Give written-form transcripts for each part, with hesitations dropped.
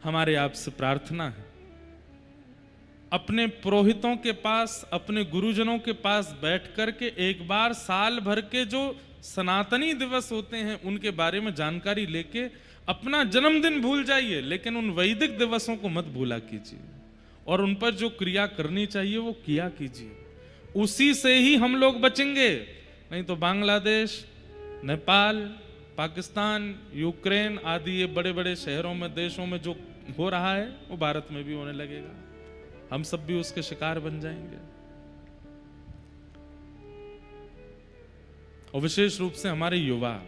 हमारे आपसे प्रार्थना है, अपने पुरोहितों के पास, अपने गुरुजनों के पास बैठ कर के एक बार साल भर के जो सनातनी दिवस होते हैं उनके बारे में जानकारी लेके अपना जन्मदिन भूल जाइए, लेकिन उन वैदिक दिवसों को मत भूला कीजिए और उन पर जो क्रिया करनी चाहिए वो किया कीजिए। उसी से ही हम लोग बचेंगे, नहीं तो बांग्लादेश, नेपाल, पाकिस्तान, यूक्रेन आदि ये बड़े बड़े शहरों में, देशों में जो हो रहा है वो भारत में भी होने लगेगा, हम सब भी उसके शिकार बन जाएंगे। और विशेष रूप से हमारे युवा,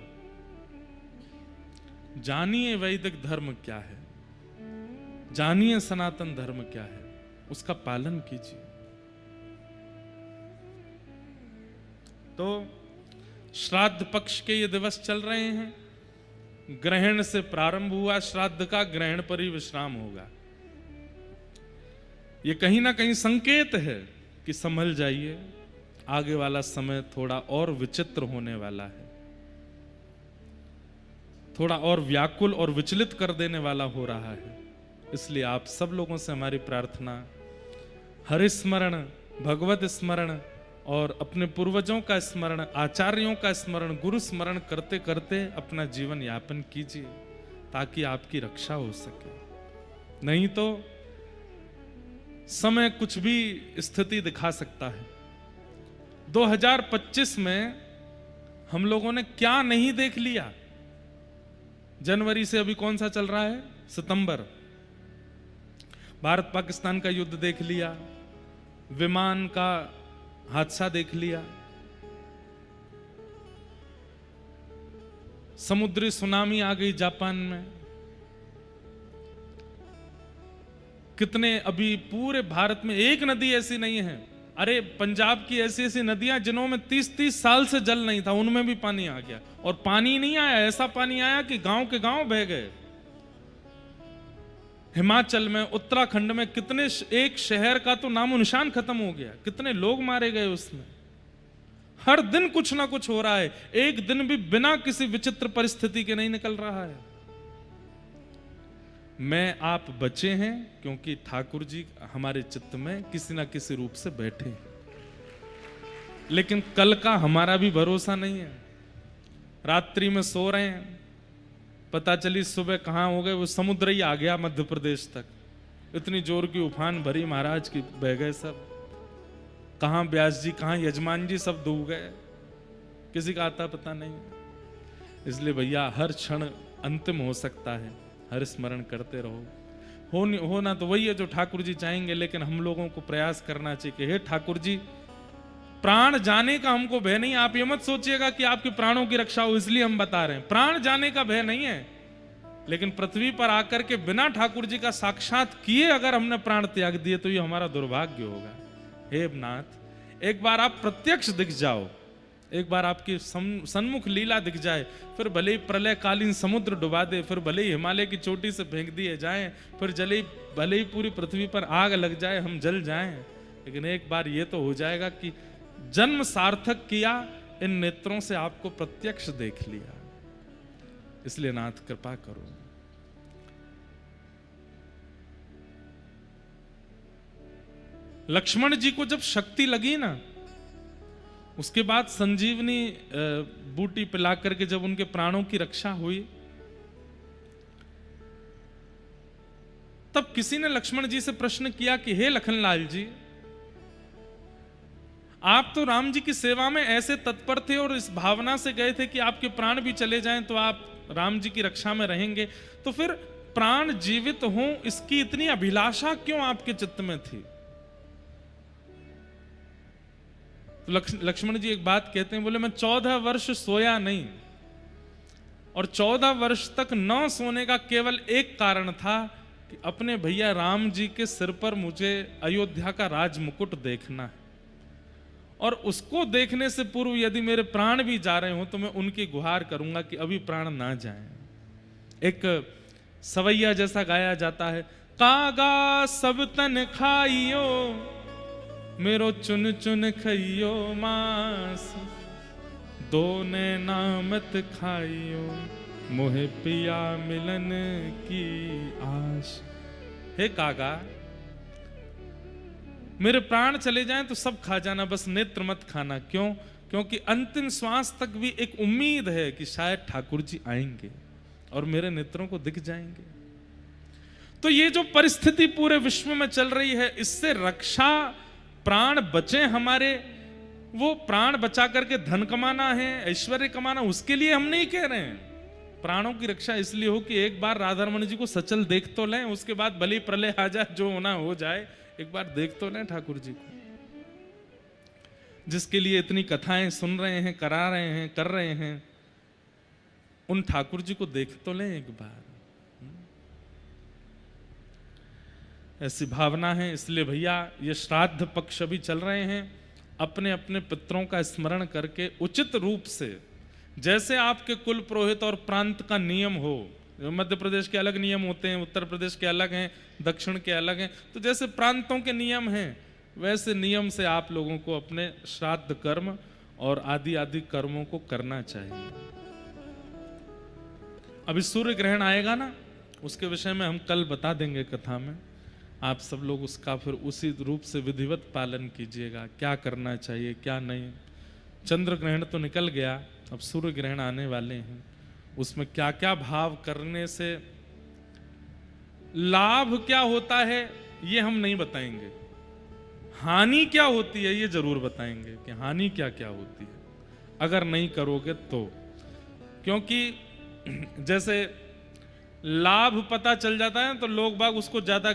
जानिए वैदिक धर्म क्या है, जानिए सनातन धर्म क्या है, उसका पालन कीजिए। तो श्राद्ध पक्ष के ये दिवस चल रहे हैं, ग्रहण से प्रारंभ हुआ श्राद्ध का, ग्रहण पर ही विश्राम होगा। ये कहीं ना कहीं संकेत है कि संभल जाइए, आगे वाला समय थोड़ा और विचित्र होने वाला है, थोड़ा और व्याकुल और विचलित कर देने वाला हो रहा है। इसलिए आप सब लोगों से हमारी प्रार्थना, हरिस्मरण, भगवत स्मरण और अपने पूर्वजों का स्मरण, आचार्यों का स्मरण, गुरु स्मरण करते करते अपना जीवन यापन कीजिए ताकि आपकी रक्षा हो सके। नहीं तो समय कुछ भी स्थिति दिखा सकता है। 2025 में हम लोगों ने क्या नहीं देख लिया। जनवरी से अभी कौन सा चल रहा है, सितंबर, भारत पाकिस्तान का युद्ध देख लिया, विमान का हादसा देख लिया, समुद्री सुनामी आ गई जापान में, कितने अभी पूरे भारत में एक नदी ऐसी नहीं है, अरे पंजाब की ऐसी ऐसी नदियां जिनों में 30-30 साल से जल नहीं था, उनमें भी पानी आ गया। और पानी नहीं आया, ऐसा पानी आया कि गांव के गांव बह गए। हिमाचल में, उत्तराखंड में कितने, एक शहर का तो नामो निशान खत्म हो गया, कितने लोग मारे गए उसमें। हर दिन कुछ ना कुछ हो रहा है, एक दिन भी बिना किसी विचित्र परिस्थिति के नहीं निकल रहा है। मैं आप बचे हैं क्योंकि ठाकुर जी हमारे चित्त में किसी ना किसी रूप से बैठे हैं, लेकिन कल का हमारा भी भरोसा नहीं है। रात्रि में सो रहे हैं, पता चली सुबह कहां हो गए, वो समुद्र ही आ गया मध्य प्रदेश तक, इतनी जोर की उफान भरी महाराज की, बह गए सब। कहां व्यास जी, कहां यजमान जी, सब डूब गए, किसी का आता पता नहीं। इसलिए भैया हर क्षण अंतिम हो सकता है, हर स्मरण करते रहो। होना तो वही है जो ठाकुर जी चाहेंगे, लेकिन हम लोगों को प्रयास करना चाहिए कि हे ठाकुर जी, प्राण जाने का हमको भय नहीं। आप ये मत सोचिएगा कि आपके प्राणों की रक्षा हो इसलिए हम बता रहे हैं, प्राण जाने का भय नहीं है, लेकिन पृथ्वी पर आकर के बिना ठाकुर जी का साक्षात किए अगर हमने प्राण त्याग दिए तो ये हमारा दुर्भाग्य होगा। हे नाथ, एक बार आप प्रत्यक्ष दिख जाओ, एक बार आपकी सन्मुख लीला दिख जाए, फिर भले ही प्रलयकालीन समुद्र डुबा दे, फिर भले ही हिमालय की चोटी से फेंक दिए जाएं, फिर भले ही पूरी पृथ्वी पर आग लग जाए, हम जल जाएं, लेकिन एक बार ये तो हो जाएगा कि जन्म सार्थक किया, इन नेत्रों से आपको प्रत्यक्ष देख लिया। इसलिए नाथ कृपा करो। लक्ष्मण जी को जब शक्ति लगी ना, उसके बाद संजीवनी बूटी पिला करके जब उनके प्राणों की रक्षा हुई, तब किसी ने लक्ष्मण जी से प्रश्न किया कि हे लखनलाल जी, आप तो राम जी की सेवा में ऐसे तत्पर थे और इस भावना से गए थे कि आपके प्राण भी चले जाएं तो आप राम जी की रक्षा में रहेंगे, तो फिर प्राण जीवित हों इसकी इतनी अभिलाषा क्यों आपके चित्त में थी? तो लक्ष्मण जी एक बात कहते हैं, बोले मैं 14 वर्ष सोया नहीं, और 14 वर्ष तक न सोने का केवल एक कारण था कि अपने भैया राम जी के सिर पर मुझे अयोध्या का राज मुकुट देखना है, और उसको देखने से पूर्व यदि मेरे प्राण भी जा रहे हो तो मैं उनकी गुहार करूंगा कि अभी प्राण ना जाएं। एक सवैया जैसा गाया जाता है, कागा सब तन खाइयो, मेरो चुन चुन खइयो मांस, दो नैना मत खाइयो, मोहे पिया मिलन की आश। हे कागा, मेरे प्राण चले जाएं तो सब खा जाना, बस नेत्र मत खाना। क्यों? क्योंकि अंतिम श्वास तक भी एक उम्मीद है कि शायद ठाकुर जी आएंगे और मेरे नेत्रों को दिख जाएंगे। तो ये जो परिस्थिति पूरे विश्व में चल रही है, इससे रक्षा, प्राण बचे हमारे, वो प्राण बचा करके धन कमाना है, ऐश्वर्य कमाना, उसके लिए हम नहीं कह रहे हैं। प्राणों की रक्षा इसलिए हो कि एक बार राधारमण जी को सचल देख तो लें, उसके बाद भले प्रलय आ जाए, जो होना हो जाए, एक बार देख तो लें ठाकुर जी को, जिसके लिए इतनी कथाएं सुन रहे हैं, करा रहे हैं, कर रहे हैं। उन ठाकुर जी को देख तो लें एक बार। ऐसी भावना है। इसलिए भैया ये श्राद्ध पक्ष अभी चल रहे हैं, अपने अपने पितरों का स्मरण करके उचित रूप से, जैसे आपके कुल पुरोहित और प्रांत का नियम हो, मध्य प्रदेश के अलग नियम होते हैं, उत्तर प्रदेश के अलग हैं, दक्षिण के अलग हैं, तो जैसे प्रांतों के नियम हैं वैसे नियम से आप लोगों को अपने श्राद्ध कर्म और आदि आदि कर्मों को करना चाहिए। अभी सूर्य ग्रहण आएगा ना, उसके विषय में हम कल बता देंगे कथा में। आप सब लोग उसका फिर उसी रूप से विधिवत पालन कीजिएगा, क्या करना चाहिए क्या नहीं। चंद्र ग्रहण तो निकल गया, अब सूर्य ग्रहण आने वाले हैं, उसमें क्या क्या भाव करने से लाभ क्या होता है ये हम नहीं बताएंगे, हानि क्या होती है ये जरूर बताएंगे कि हानि क्या क्या होती है अगर नहीं करोगे तो। क्योंकि जैसे लाभ पता चल जाता है तो लोग बाग उसको ज्यादा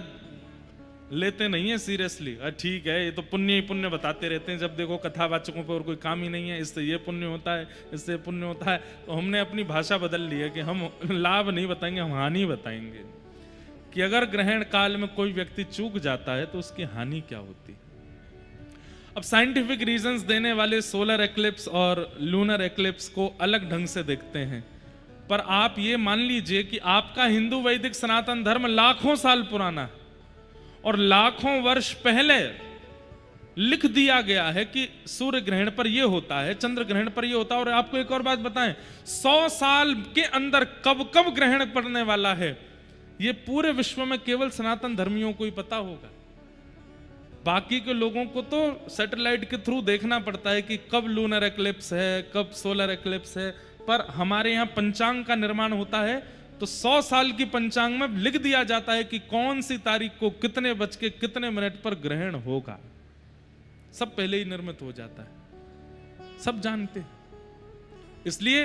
लेते नहीं है सीरियसली। ठीक है, ये तो पुण्य ही पुण्य बताते रहते हैं, जब देखो कथावाचकों पर और कोई काम ही नहीं है, इससे ये पुण्य होता है, इससे पुण्य होता है। तो हमने अपनी भाषा बदल ली है कि हम लाभ नहीं बताएंगे, हम हानि बताएंगे कि अगर ग्रहण काल में कोई व्यक्ति चूक जाता है तो उसकी हानि क्या होती है। अब साइंटिफिक रीजंस देने वाले सोलर एक्लिप्स और लूनर एक्लिप्स को अलग ढंग से देखते हैं, पर आप ये मान लीजिए कि आपका हिंदू वैदिक सनातन धर्म लाखों साल पुराना है और लाखों वर्ष पहले लिख दिया गया है कि सूर्य ग्रहण पर यह होता है, चंद्र ग्रहण पर यह होता है। और आपको एक और बात बताएं, 100 साल के अंदर कब कब ग्रहण पड़ने वाला है ये पूरे विश्व में केवल सनातन धर्मियों को ही पता होगा। बाकी के लोगों को तो सैटेलाइट के थ्रू देखना पड़ता है कि कब लूनर एक्लिप्स है, कब सोलर एक्लिप्स है, पर हमारे यहाँ पंचांग का निर्माण होता है तो 100 साल की पंचांग में लिख दिया जाता है कि कौन सी तारीख को कितने बज के कितने मिनट पर ग्रहण होगा। सब पहले ही निर्मित हो जाता है, सब जानते हैं। इसलिए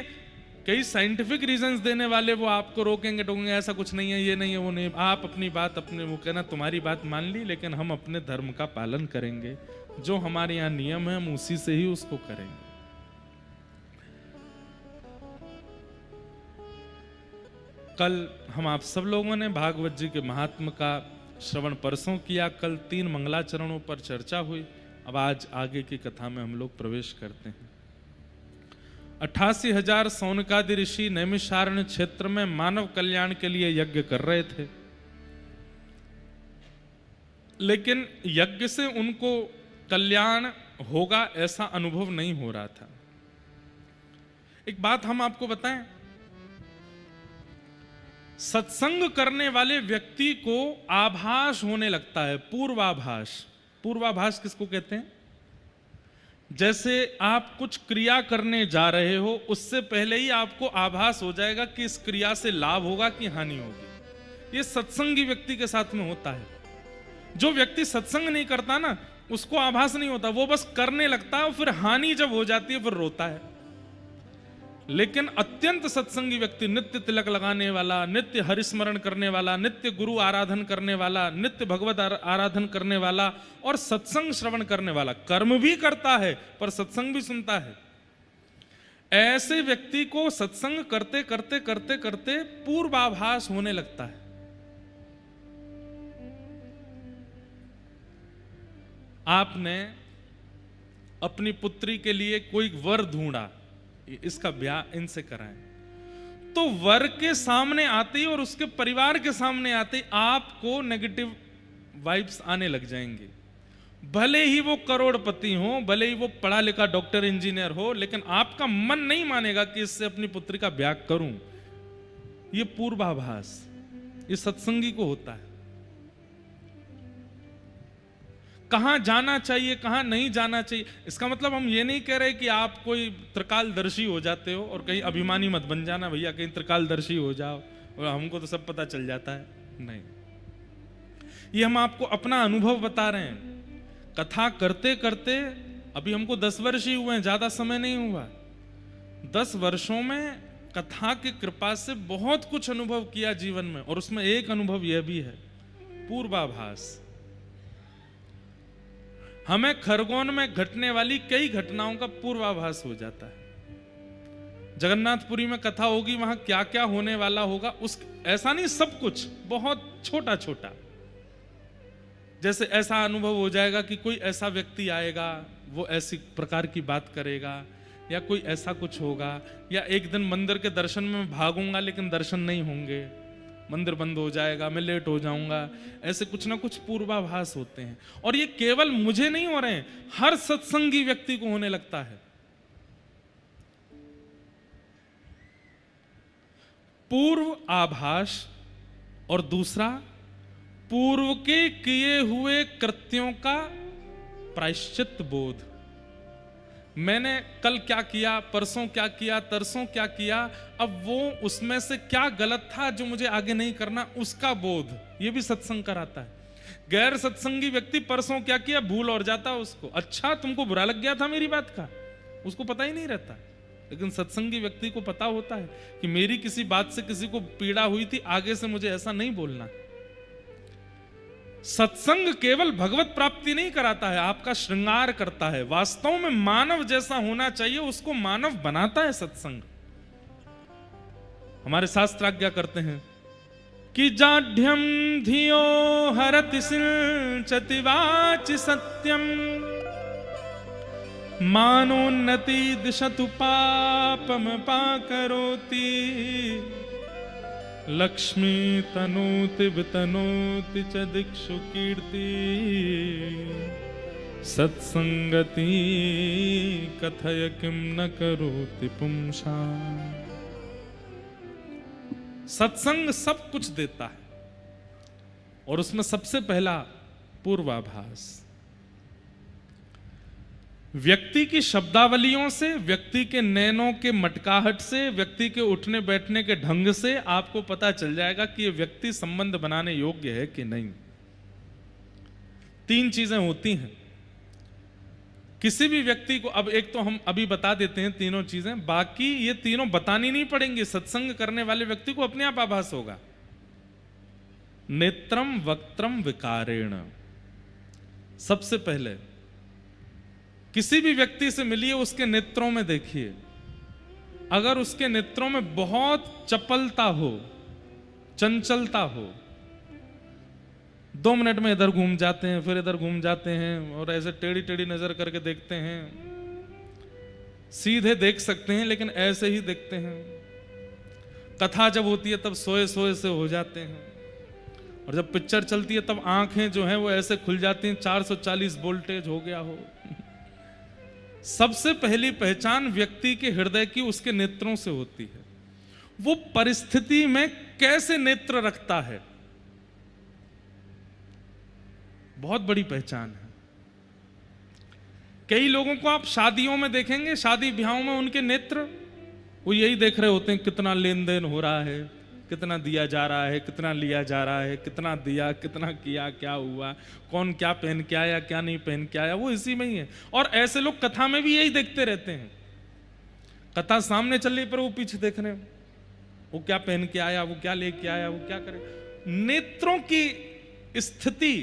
कई साइंटिफिक रीजंस देने वाले वो आपको रोकेंगे टोकेंगे, ऐसा कुछ नहीं है, ये नहीं है, वो नहीं। आप अपनी बात अपने, वो कहना तुम्हारी बात मान ली, लेकिन हम अपने धर्म का पालन करेंगे, जो हमारे यहाँ नियम है हम उसी से ही उसको करेंगे। कल हम आप सब लोगों ने भागवत जी के महात्म का श्रवण परसों किया, कल 3 मंगलाचरणों पर चर्चा हुई। अब आज आगे की कथा में हम लोग प्रवेश करते हैं। 88,000 सौनकादि ऋषि नैमिषारण्य क्षेत्र में मानव कल्याण के लिए यज्ञ कर रहे थे, लेकिन यज्ञ से उनको कल्याण होगा ऐसा अनुभव नहीं हो रहा था। एक बात हम आपको बताएं, सत्संग करने वाले व्यक्ति को आभास होने लगता है, पूर्वाभास। पूर्वाभास किसको कहते हैं? जैसे आप कुछ क्रिया करने जा रहे हो, उससे पहले ही आपको आभास हो जाएगा कि इस क्रिया से लाभ होगा कि हानि होगी। ये सत्संगी व्यक्ति के साथ में होता है। जो व्यक्ति सत्संग नहीं करता ना, उसको आभास नहीं होता, वो बस करने लगता है और फिर हानि जब हो जाती है फिर रोता है। लेकिन अत्यंत सत्संगी व्यक्ति, नित्य तिलक लगाने वाला, नित्य हरिस्मरण करने वाला, नित्य गुरु आराधन करने वाला, नित्य भगवत आराधन करने वाला और सत्संग श्रवण करने वाला, कर्म भी करता है पर सत्संग भी सुनता है, ऐसे व्यक्ति को सत्संग करते करते करते करते पूर्वाभास होने लगता है। आपने अपनी पुत्री के लिए कोई वर ढूंढा, इसका ब्याह इनसे कराएं, तो वर के सामने आते ही और उसके परिवार के सामने आते ही आपको नेगेटिव वाइब्स आने लग जाएंगे। भले ही वो करोड़पति हो, भले ही वो पढ़ा लिखा डॉक्टर इंजीनियर हो, लेकिन आपका मन नहीं मानेगा कि इससे अपनी पुत्री का ब्याह करूं। ये पूर्वाभास, ये सत्संगी को होता है। कहां जाना चाहिए, कहां नहीं जाना चाहिए, इसका मतलब हम ये नहीं कह रहे कि आप कोई त्रिकालदर्शी हो जाते हो, और कहीं अभिमानी मत बन जाना भैया कहीं त्रिकालदर्शी हो जाओ और हमको तो सब पता चल जाता है। नहीं, ये हम आपको अपना अनुभव बता रहे हैं। कथा करते करते अभी हमको 10 वर्ष ही हुए हैं, ज्यादा समय नहीं हुआ। 10 वर्षों में कथा की कृपा से बहुत कुछ अनुभव किया जीवन में, और उसमें एक अनुभव यह भी है, पूर्वाभास। हमें खरगोन में घटने वाली कई घटनाओं का पूर्वाभास हो जाता है। जगन्नाथपुरी में कथा होगी, वहां क्या क्या होने वाला होगा, उस ऐसा नहीं, सब कुछ बहुत छोटा छोटा। जैसे ऐसा अनुभव हो जाएगा कि कोई ऐसा व्यक्ति आएगा, वो ऐसी प्रकार की बात करेगा, या कोई ऐसा कुछ होगा, या एक दिन मंदिर के दर्शन में भागूंगा लेकिन दर्शन नहीं होंगे, मंदिर बंद हो जाएगा, मैं लेट हो जाऊंगा। ऐसे कुछ ना कुछ पूर्वाभास होते हैं, और ये केवल मुझे नहीं हो रहे हैं, हर सत्संगी व्यक्ति को होने लगता है। पूर्व आभास, और दूसरा पूर्व के किए हुए कृत्यों का प्रायश्चित बोध। मैंने कल क्या किया, परसों क्या किया, तरसों क्या किया, अब वो उसमें से क्या गलत था जो मुझे आगे नहीं करना, उसका बोध, ये भी सत्संग कराता है। गैर सत्संगी व्यक्ति परसों क्या किया भूल और जाता उसको, अच्छा तुमको बुरा लग गया था मेरी बात का, उसको पता ही नहीं रहता। लेकिन सत्संगी व्यक्ति को पता होता है कि मेरी किसी बात से किसी को पीड़ा हुई थी, आगे से मुझे ऐसा नहीं बोलना। सत्संग केवल भगवत प्राप्ति नहीं कराता है, आपका श्रृंगार करता है। वास्तव में मानव जैसा होना चाहिए, उसको मानव बनाता है सत्संग। हमारे शास्त्र आज्ञा करते हैं कि जाढ्यम धियो हरति सिंचति वाचि सत्यम, मानोन्नति दिशतु पापम पाकरोति, लक्ष्मी तनोति वितनोति च दिक्षु कीर्ति, सत्संगति कथय किम न करोति पुंसा। सत्संग सब कुछ देता है, और उसमें सबसे पहला पूर्वाभास। व्यक्ति की शब्दावलियों से, व्यक्ति के नैनों के मटकाहट से, व्यक्ति के उठने बैठने के ढंग से आपको पता चल जाएगा कि यह व्यक्ति संबंध बनाने योग्य है कि नहीं। 3 चीजें होती हैं किसी भी व्यक्ति को। अब एक तो हम अभी बता देते हैं तीनों चीजें, बाकी ये तीनों बतानी नहीं पड़ेंगी, सत्संग करने वाले व्यक्ति को अपने आप आभास होगा। नेत्रम वक्त्रम विकारेण। सबसे पहले किसी भी व्यक्ति से मिलिए, उसके नेत्रों में देखिए, अगर उसके नेत्रों में बहुत चपलता हो, चंचलता हो, 2 मिनट में इधर घूम जाते हैं, फिर इधर घूम जाते हैं, और ऐसे टेढ़ी टेढ़ी नजर करके देखते हैं, सीधे देख सकते हैं लेकिन ऐसे ही देखते हैं। कथा जब होती है तब सोए सोए से हो जाते हैं, और जब पिक्चर चलती है तब आंखें जो हैं वो ऐसे खुल जाती हैं, 440 वोल्टेज हो गया हो। सबसे पहली पहचान व्यक्ति के हृदय की उसके नेत्रों से होती है। वो परिस्थिति में कैसे नेत्र रखता है, बहुत बड़ी पहचान है। कई लोगों को आप शादियों में देखेंगे, शादी ब्याहों में उनके नेत्र वो यही देख रहे होते हैं, कितना लेन देन हो रहा है, कितना दिया जा रहा है, कितना लिया जा रहा है, कितना दिया, कितना किया, क्या हुआ, कौन क्या पहन के आया, क्या नहीं पहन के आया, वो इसी में ही है। और ऐसे लोग कथा में भी यही देखते रहते हैं। कथा सामने चल रही पर वो पीछे देख रहे हैं, वो क्या पहन के आया, वो क्या लेके आया, वो क्या करे। नेत्रों की स्थिति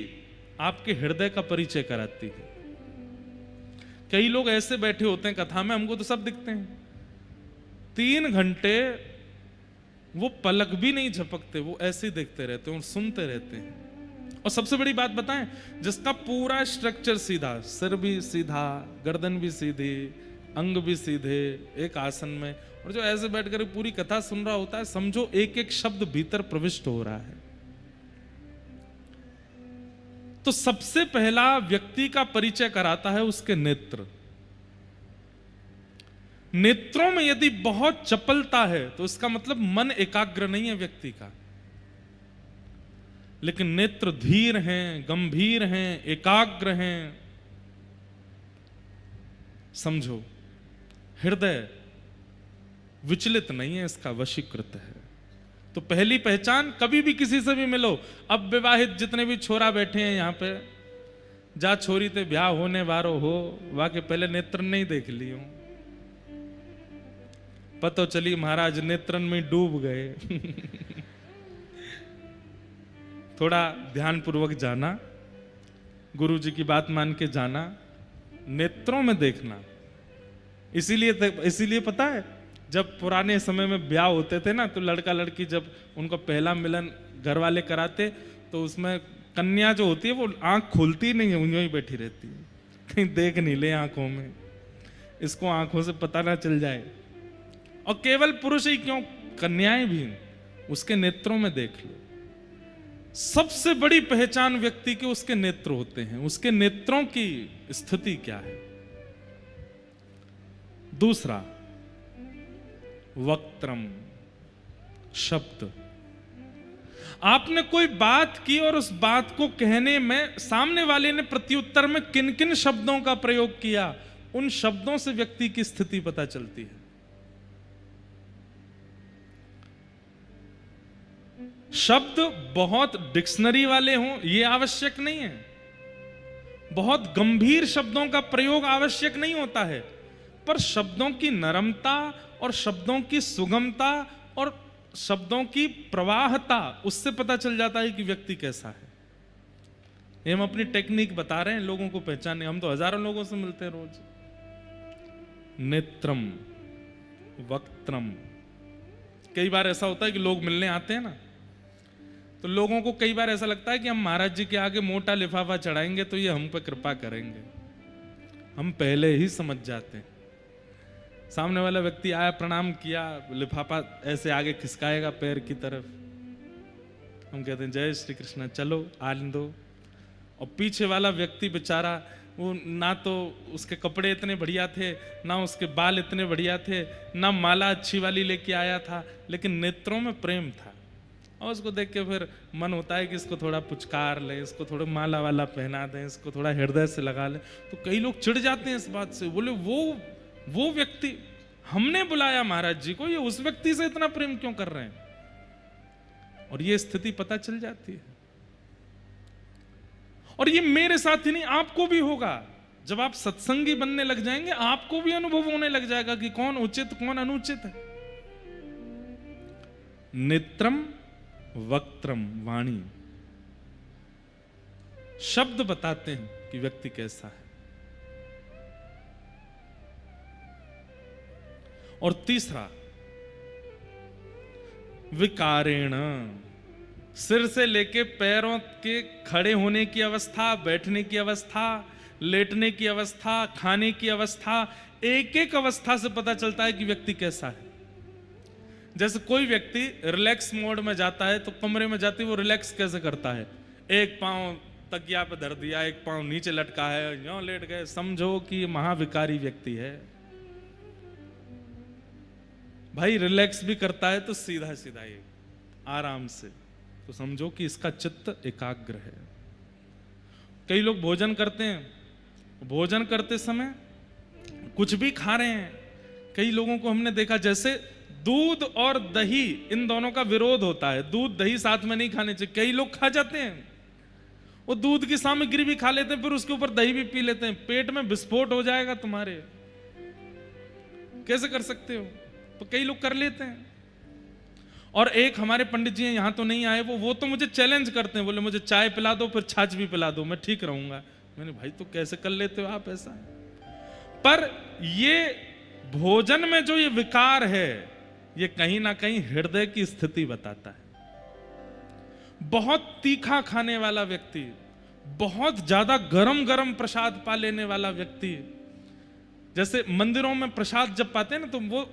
आपके हृदय का परिचय कराती है। कई लोग ऐसे बैठे होते हैं कथा में, हमको तो सब दिखते हैं, 3 घंटे वो पलक भी नहीं झपकते, वो ऐसे ही देखते रहते हैं और सुनते रहते हैं। और सबसे बड़ी बात बताएं, जिसका पूरा स्ट्रक्चर सीधा, सिर भी सीधा, गर्दन भी सीधी, अंग भी सीधे, एक आसन में, और जो ऐसे बैठकर पूरी कथा सुन रहा होता है, समझो एक एक शब्द भीतर प्रविष्ट हो रहा है। तो सबसे पहला व्यक्ति का परिचय कराता है उसके नेत्र। नेत्रों में यदि बहुत चपलता है तो इसका मतलब मन एकाग्र नहीं है व्यक्ति का। लेकिन नेत्र धीर हैं, गंभीर हैं, एकाग्र हैं, समझो हृदय विचलित नहीं है, इसका वशीकृत है। तो पहली पहचान, कभी भी किसी से भी मिलो, अब विवाहित जितने भी छोरा बैठे हैं यहां पे, जा छोरी ते ब्याह होने वारो हो, वाके पहले नेत्र नहीं देख लियो, पतो चली महाराज नेत्रन में डूब गए। थोड़ा ध्यान पूर्वक जाना, गुरु जी की बात मान के जाना, नेत्रों में देखना। इसीलिए पता है, जब पुराने समय में ब्याह होते थे ना, तो लड़का लड़की जब उनका पहला मिलन घर वाले कराते, तो उसमें कन्या जो होती है वो आंख खोलती नहीं है, यूं ही बैठी रहती है, कहीं देख नहीं ले आंखों में, इसको आंखों से पता ना चल जाए। और केवल पुरुष ही क्यों, कन्याएं भी उसके नेत्रों में देख लो। सबसे बड़ी पहचान व्यक्ति के उसके नेत्र होते हैं, उसके नेत्रों की स्थिति क्या है। दूसरा, वक्त्रम, शब्द। आपने कोई बात की और उस बात को कहने में सामने वाले ने प्रत्युत्तर में किन किन शब्दों का प्रयोग किया, उन शब्दों से व्यक्ति की स्थिति पता चलती है। शब्द बहुत डिक्शनरी वाले हों ये आवश्यक नहीं है, बहुत गंभीर शब्दों का प्रयोग आवश्यक नहीं होता है, पर शब्दों की नरमता और शब्दों की सुगमता और शब्दों की प्रवाहता, उससे पता चल जाता है कि व्यक्ति कैसा है। ये हम अपनी टेक्निक बता रहे हैं लोगों को पहचानने, हम तो हजारों लोगों से मिलते हैं रोज। नेत्रम, वक्त्रम। कई बार ऐसा होता है कि लोग मिलने आते हैं ना, तो लोगों को कई बार ऐसा लगता है कि हम महाराज जी के आगे मोटा लिफाफा चढ़ाएंगे तो ये हम पे कृपा करेंगे। हम पहले ही समझ जाते हैं, सामने वाला व्यक्ति आया, प्रणाम किया, लिफाफा ऐसे आगे खिसकाएगा पैर की तरफ, हम कहते हैं जय श्री कृष्ण, चलो आन दो। और पीछे वाला व्यक्ति बेचारा, वो ना तो उसके कपड़े इतने बढ़िया थे, ना उसके बाल इतने बढ़िया थे, ना माला अच्छी वाली लेके आया था, लेकिन नेत्रों में प्रेम था। और उसको देख के फिर मन होता है कि इसको थोड़ा पुचकार ले, इसको थोड़ा माला वाला पहना दें, इसको थोड़ा हृदय से लगा ले। तो कई लोग चिढ़ जाते हैं इस बात से, बोले वो व्यक्ति, हमने बुलाया महाराज जी को, ये उस व्यक्ति से इतना प्रेम क्यों कर रहे हैं। और ये स्थिति पता चल जाती है। और ये मेरे साथ ही नहीं, आपको भी होगा। जब आप सत्संगी बनने लग जाएंगे, आपको भी अनुभव होने लग जाएगा कि कौन उचित कौन अनुचित है। नेत्रम, वक्त्रम, वाणी, शब्द बताते हैं कि व्यक्ति कैसा है। और तीसरा, विकारेण, सिर से लेके पैरों के खड़े होने की अवस्था, बैठने की अवस्था, लेटने की अवस्था, खाने की अवस्था, एक एक अवस्था से पता चलता है कि व्यक्ति कैसा है। जैसे कोई व्यक्ति रिलैक्स मोड में जाता है तो कमरे में जाते वो रिलैक्स कैसे करता है, एक पांव तकिया पे धर दिया, एक पांव नीचे लटका है, यूं लेट गए, समझो कि महाविकारी व्यक्ति है। भाई रिलैक्स भी करता है तो सीधा सीधा ही आराम से, तो समझो कि इसका चित्त एकाग्र है। कई लोग भोजन करते हैं, भोजन करते समय कुछ भी खा रहे हैं। कई लोगों को हमने देखा, जैसे दूध और दही, इन दोनों का विरोध होता है, दूध दही साथ में नहीं खाने चाहिए। कई लोग खा जाते हैं, वो दूध की सामग्री भी खा लेते हैं, फिर उसके ऊपर दही भी पी लेते हैं। पेट में विस्फोट हो जाएगा तुम्हारे, कैसे कर सकते हो? तो कई लोग कर लेते हैं। और एक हमारे पंडित जी हैं, यहां तो नहीं आए वो तो मुझे चैलेंज करते हैं, बोले मुझे चाय पिला दो फिर छाछ भी पिला दो, मैं ठीक रहूंगा। मैंने, भाई तो कैसे कर लेते हो आप ऐसा? पर ये भोजन में जो ये विकार है, ये कहीं ना कहीं हृदय की स्थिति बताता है। बहुत तीखा खाने वाला व्यक्ति, बहुत ज्यादा गरम गरम प्रसाद पा लेने वाला व्यक्ति, जैसे मंदिरों में प्रसाद जब पाते हैं ना, तो वो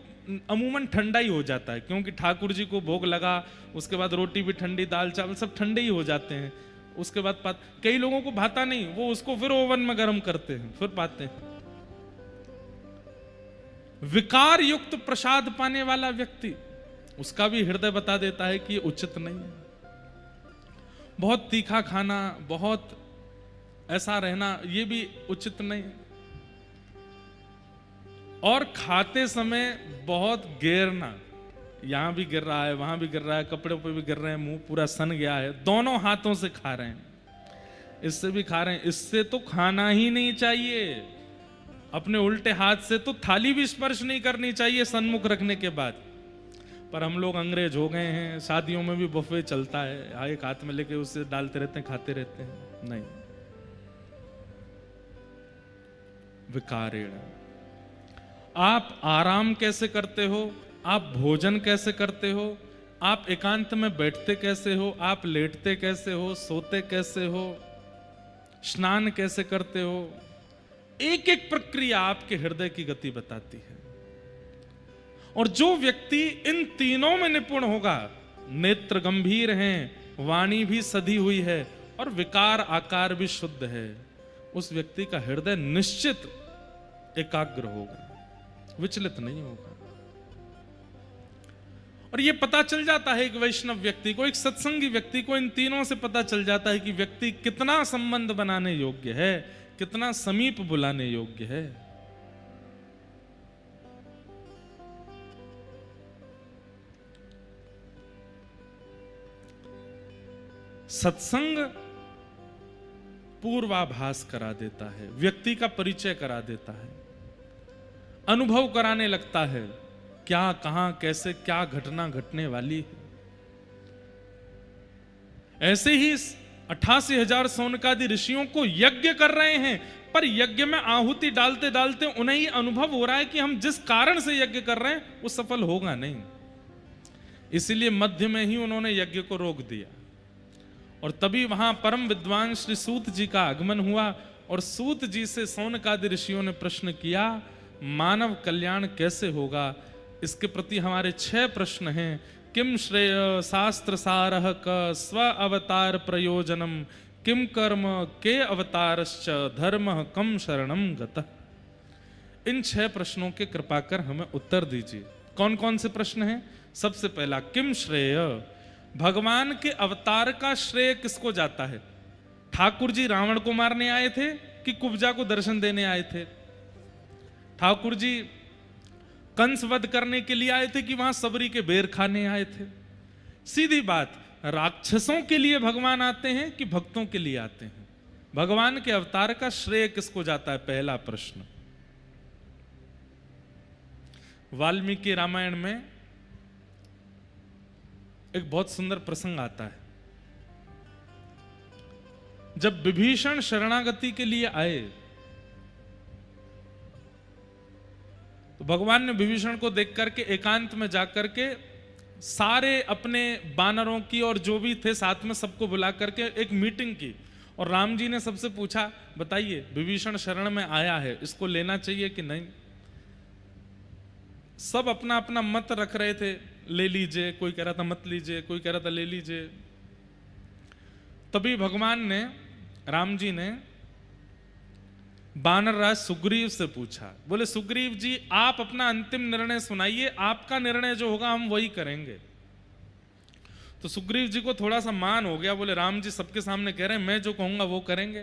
अमूमन ठंडा ही हो जाता है, क्योंकि ठाकुर जी को भोग लगा, उसके बाद रोटी भी ठंडी, दाल चावल सब ठंडे ही हो जाते हैं। उसके बाद कई लोगों को भाता नहीं, वो उसको फिर ओवन में गर्म करते हैं, फिर पाते हैं। विकार युक्त प्रसाद पाने वाला व्यक्ति, उसका भी हृदय बता देता है कि ये उचित नहीं है। बहुत तीखा खाना, बहुत ऐसा रहना, ये भी उचित नहीं है। और खाते समय बहुत गिरना, यहां भी गिर रहा है, वहां भी गिर रहा है, कपड़े पे भी गिर रहे हैं, मुंह पूरा सन गया है, दोनों हाथों से खा रहे हैं, इससे भी खा रहे हैं। इससे तो खाना ही नहीं चाहिए। अपने उल्टे हाथ से तो थाली भी स्पर्श नहीं करनी चाहिए सन्मुख रखने के बाद। पर हम लोग अंग्रेज हो गए हैं, शादियों में भी बुफे चलता है, एक हाथ में लेके उसे डालते रहते हैं, खाते रहते हैं। नहीं, विकारेण। आप आराम कैसे करते हो, आप भोजन कैसे करते हो, आप एकांत में बैठते कैसे हो, आप लेटते कैसे हो, सोते कैसे हो, स्नान कैसे करते हो, एक एक प्रक्रिया आपके हृदय की गति बताती है। और जो व्यक्ति इन तीनों में निपुण होगा, नेत्र गंभीर हैं, वाणी भी सधी हुई है और विकार आकार भी शुद्ध है, उस व्यक्ति का हृदय निश्चित एकाग्र होगा, विचलित नहीं होगा। और यह पता चल जाता है एक वैष्णव व्यक्ति को, एक सत्संगी व्यक्ति को, इन तीनों से पता चल जाता है कि व्यक्ति कितना संबंध बनाने योग्य है, कितना समीप बुलाने योग्य है। सत्संग पूर्वाभास करा देता है, व्यक्ति का परिचय करा देता है, अनुभव कराने लगता है, क्या, कहां, कैसे, क्या घटना घटने वाली है। ऐसे ही 88,000 सोनकादि ऋषियों को यज्ञ कर रहे हैं, पर यज्ञ में आहुति डालते डालते उन्हें ही अनुभव हो रहा है कि हम जिस कारण से यज्ञ कर रहे हैं वो सफल होगा नहीं। इसीलिए मध्य में ही उन्होंने यज्ञ को रोक दिया। और तभी वहां परम विद्वान श्री सूत जी का आगमन हुआ और सूत जी से सौनकादि ऋषियों ने प्रश्न किया, मानव कल्याण कैसे होगा। इसके प्रति हमारे 6 प्रश्न हैं। किम श्रेय शास्त्र सारः क स्व अवतार प्रयोजनम, किम कर्म के अवतारश्च धर्म कम शरणम गतः। इन 6 प्रश्नों के कृपा कर हमें उत्तर दीजिए। कौन कौन से प्रश्न हैं? सबसे पहला, किम श्रेय, भगवान के अवतार का श्रेय किसको जाता है? ठाकुर जी रावण को मारने आए थे कि कुब्जा को दर्शन देने आए थे? ठाकुर जी कंस वध करने के लिए आए थे कि वहां सबरी के बेर खाने आए थे? सीधी बात, राक्षसों के लिए भगवान आते हैं कि भक्तों के लिए आते हैं? भगवान के अवतार का श्रेय किसको जाता है? पहला प्रश्न। वाल्मीकि रामायण में एक बहुत सुंदर प्रसंग आता है। जब विभीषण शरणागति के लिए आए तो भगवान ने विभीषण को देख करके एकांत में जाकर के सारे अपने बानरों की और जो भी थे साथ में सबको बुला करके एक मीटिंग की। और राम जी ने सबसे पूछा, बताइए विभीषण शरण में आया है, इसको लेना चाहिए कि नहीं? सब अपना अपना मत रख रहे थे, ले लीजिए, कोई कह रहा था मत लीजिए, कोई कह रहा था ले लीजिए। तभी भगवान ने, राम जी ने बानर राज सुग्रीव से पूछा, बोले सुग्रीव जी आप अपना अंतिम निर्णय सुनाइए, आपका निर्णय जो होगा हम वही करेंगे। तो सुग्रीव जी को थोड़ा सा मान हो गया, बोले राम जी सबके सामने कह रहे हैं, मैं जो कहूंगा वो करेंगे।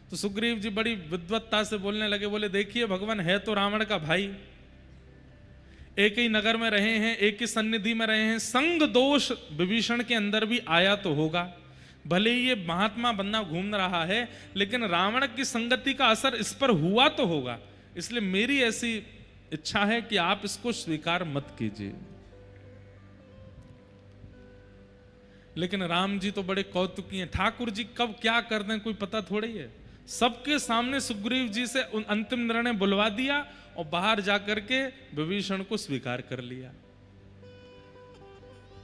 तो सुग्रीव जी बड़ी विद्वत्ता से बोलने लगे, बोले देखिए भगवान है तो रावण का भाई, एक ही नगर में रहे हैं, एक ही सन्निधि में रहे हैं, संग दोष विभीषण के अंदर भी आया तो होगा। भले ही ये महात्मा बंदा घूम रहा है, लेकिन रावण की संगति का असर इस पर हुआ तो होगा। इसलिए मेरी ऐसी इच्छा है कि आप इसको स्वीकार मत कीजिए। लेकिन राम जी तो बड़े कौतुकी हैं, ठाकुर जी कब क्या कर दें कोई पता थोड़ी है। सबके सामने सुग्रीव जी से अंतिम निर्णय बुलवा दिया और बाहर जाकर के विभीषण को स्वीकार कर लिया।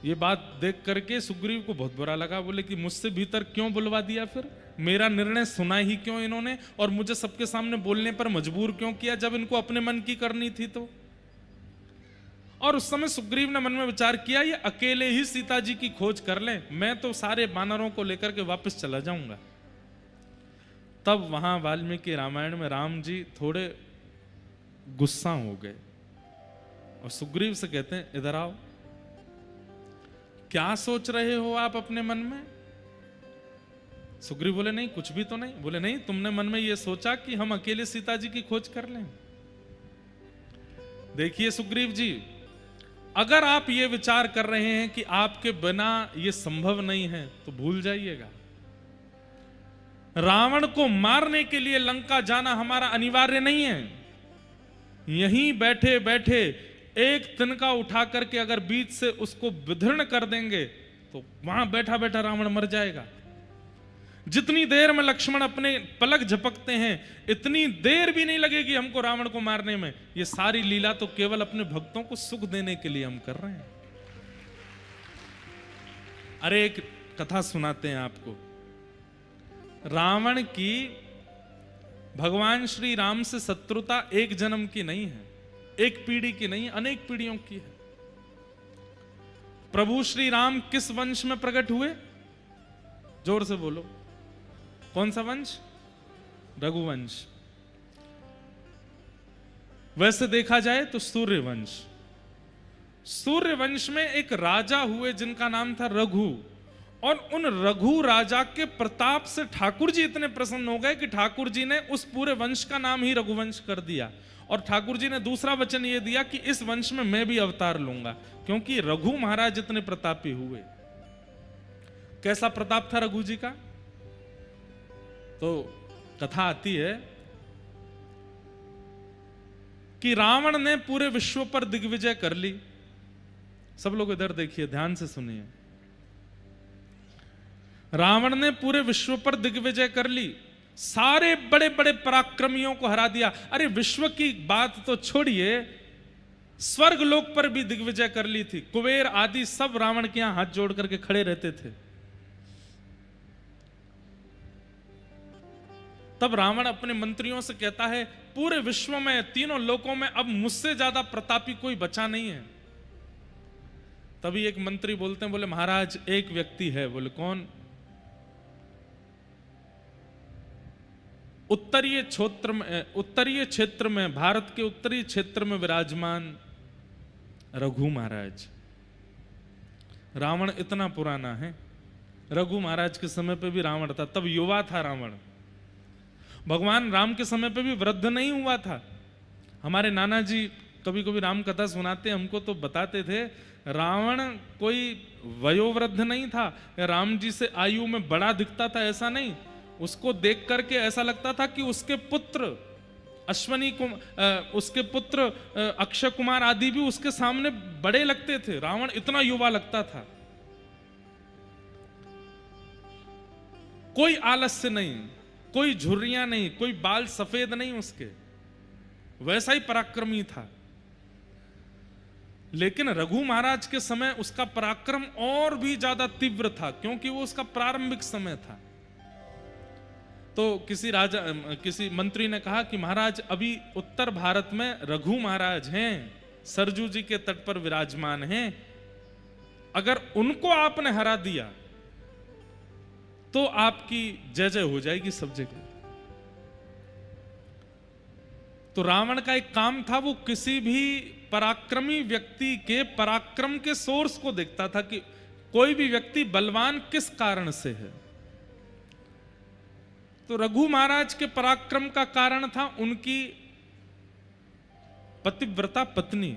ये बात देख करके सुग्रीव को बहुत बुरा लगा, बोले कि मुझसे भीतर क्यों बुलवा दिया, फिर मेरा निर्णय सुना ही क्यों इन्होंने, और मुझे सबके सामने बोलने पर मजबूर क्यों किया जब इनको अपने मन की करनी थी तो। और उस समय सुग्रीव ने मन में विचार किया, ये अकेले ही सीता जी की खोज कर लें, मैं तो सारे बानरों को लेकर के वापस चला जाऊंगा। तब वहां वाल्मीकि रामायण में राम जी थोड़े गुस्सा हो गए। और सुग्रीव से कहते हैं इधर आओ, क्या सोच रहे हो आप अपने मन में? सुग्रीव बोले नहीं कुछ भी तो नहीं। बोले नहीं, तुमने मन में यह सोचा कि हम अकेले सीता जी की खोज कर लें? देखिए सुग्रीव जी, अगर आप ये विचार कर रहे हैं कि आपके बिना ये संभव नहीं है तो भूल जाइएगा। रावण को मारने के लिए लंका जाना हमारा अनिवार्य नहीं है। यहीं बैठे बैठे एक तिनका उठा करके अगर बीच से उसको विदीर्ण कर देंगे तो वहां बैठा बैठा रावण मर जाएगा। जितनी देर में लक्ष्मण अपने पलक झपकते हैं इतनी देर भी नहीं लगेगी हमको रावण को मारने में। ये सारी लीला तो केवल अपने भक्तों को सुख देने के लिए हम कर रहे हैं। अरे एक कथा सुनाते हैं आपको। रावण की भगवान श्री राम से शत्रुता एक जन्म की नहीं है, एक पीढ़ी की नहीं, अनेक पीढ़ियों की है। प्रभु श्री राम किस वंश में प्रकट हुए? जोर से बोलो, कौन सा वंश? रघुवंश। वैसे देखा जाए तो सूर्यवंश। सूर्यवंश में एक राजा हुए जिनका नाम था रघु, और उन रघु राजा के प्रताप से ठाकुर जी इतने प्रसन्न हो गए कि ठाकुर जी ने उस पूरे वंश का नाम ही रघुवंश कर दिया। और ठाकुर जी ने दूसरा वचन ये दिया कि इस वंश में मैं भी अवतार लूंगा, क्योंकि रघु महाराज इतने प्रतापी हुए। कैसा प्रताप था रघु जी का? तो कथा आती है कि रावण ने पूरे विश्व पर दिग्विजय कर ली। सब लोग इधर देखिए, ध्यान से सुनिए। रावण ने पूरे विश्व पर दिग्विजय कर ली, सारे बड़े बड़े पराक्रमियों को हरा दिया। अरे विश्व की बात तो छोड़िए, स्वर्ग लोक पर भी दिग्विजय कर ली थी। कुबेर आदि सब रावण के यहां हाथ जोड़ करके खड़े रहते थे। तब रावण अपने मंत्रियों से कहता है, पूरे विश्व में, तीनों लोकों में अब मुझसे ज्यादा प्रतापी कोई बचा नहीं है। तभी एक मंत्री बोलते हैं, बोले महाराज एक व्यक्ति है। बोले कौन? उत्तरीय क्षेत्र में, भारत के उत्तरी क्षेत्र में विराजमान रघु महाराज। रावण इतना पुराना है, रघु महाराज के समय पे भी रावण था, तब युवा था रावण। भगवान राम के समय पे भी वृद्ध नहीं हुआ था। हमारे नाना जी कभी कभी राम कथा सुनाते हमको तो बताते थे, रावण कोई वयोवृद्ध नहीं था, राम जी से आयु में बड़ा दिखता था ऐसा नहीं। उसको देख करके ऐसा लगता था कि उसके पुत्र उसके पुत्र अक्षय कुमार आदि भी उसके सामने बड़े लगते थे। रावण इतना युवा लगता था, कोई आलस्य नहीं, कोई झुर्रियां नहीं, कोई बाल सफेद नहीं उसके, वैसा ही पराक्रमी था। लेकिन रघु महाराज के समय उसका पराक्रम और भी ज्यादा तीव्र था, क्योंकि वो उसका प्रारंभिक समय था। तो किसी मंत्री ने कहा कि महाराज अभी उत्तर भारत में रघु महाराज हैं, सरजू जी के तट पर विराजमान हैं, अगर उनको आपने हरा दिया तो आपकी जय जय हो जाएगी सब जगह। तो रावण का एक काम था, वो किसी भी पराक्रमी व्यक्ति के पराक्रम के सोर्स को देखता था कि कोई भी व्यक्ति बलवान किस कारण से है। तो रघु महाराज के पराक्रम का कारण था उनकी पतिव्रता पत्नी।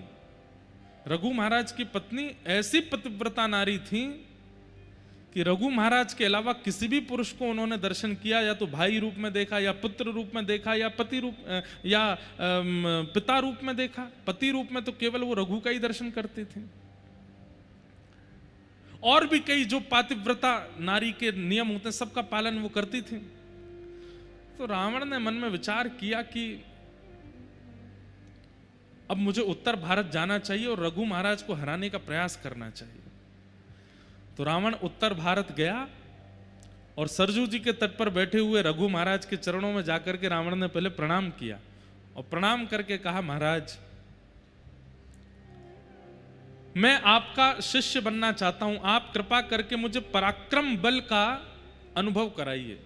रघु महाराज की पत्नी ऐसी पतिव्रता नारी थी कि रघु महाराज के अलावा किसी भी पुरुष को उन्होंने दर्शन किया, या तो भाई रूप में देखा, या पुत्र रूप में देखा, या पति रूप या पिता रूप में देखा। पति रूप में तो केवल वो रघु का ही दर्शन करते थे। और भी कई जो पातिव्रता नारी के नियम होते हैं सबका पालन वो करती थी। तो रावण ने मन में विचार किया कि अब मुझे उत्तर भारत जाना चाहिए और रघु महाराज को हराने का प्रयास करना चाहिए। तो रावण उत्तर भारत गया और सरजू जी के तट पर बैठे हुए रघु महाराज के चरणों में जाकर के रावण ने पहले प्रणाम किया और प्रणाम करके कहा, महाराज मैं आपका शिष्य बनना चाहता हूं, आप कृपा करके मुझे पराक्रम बल का अनुभव कराइए।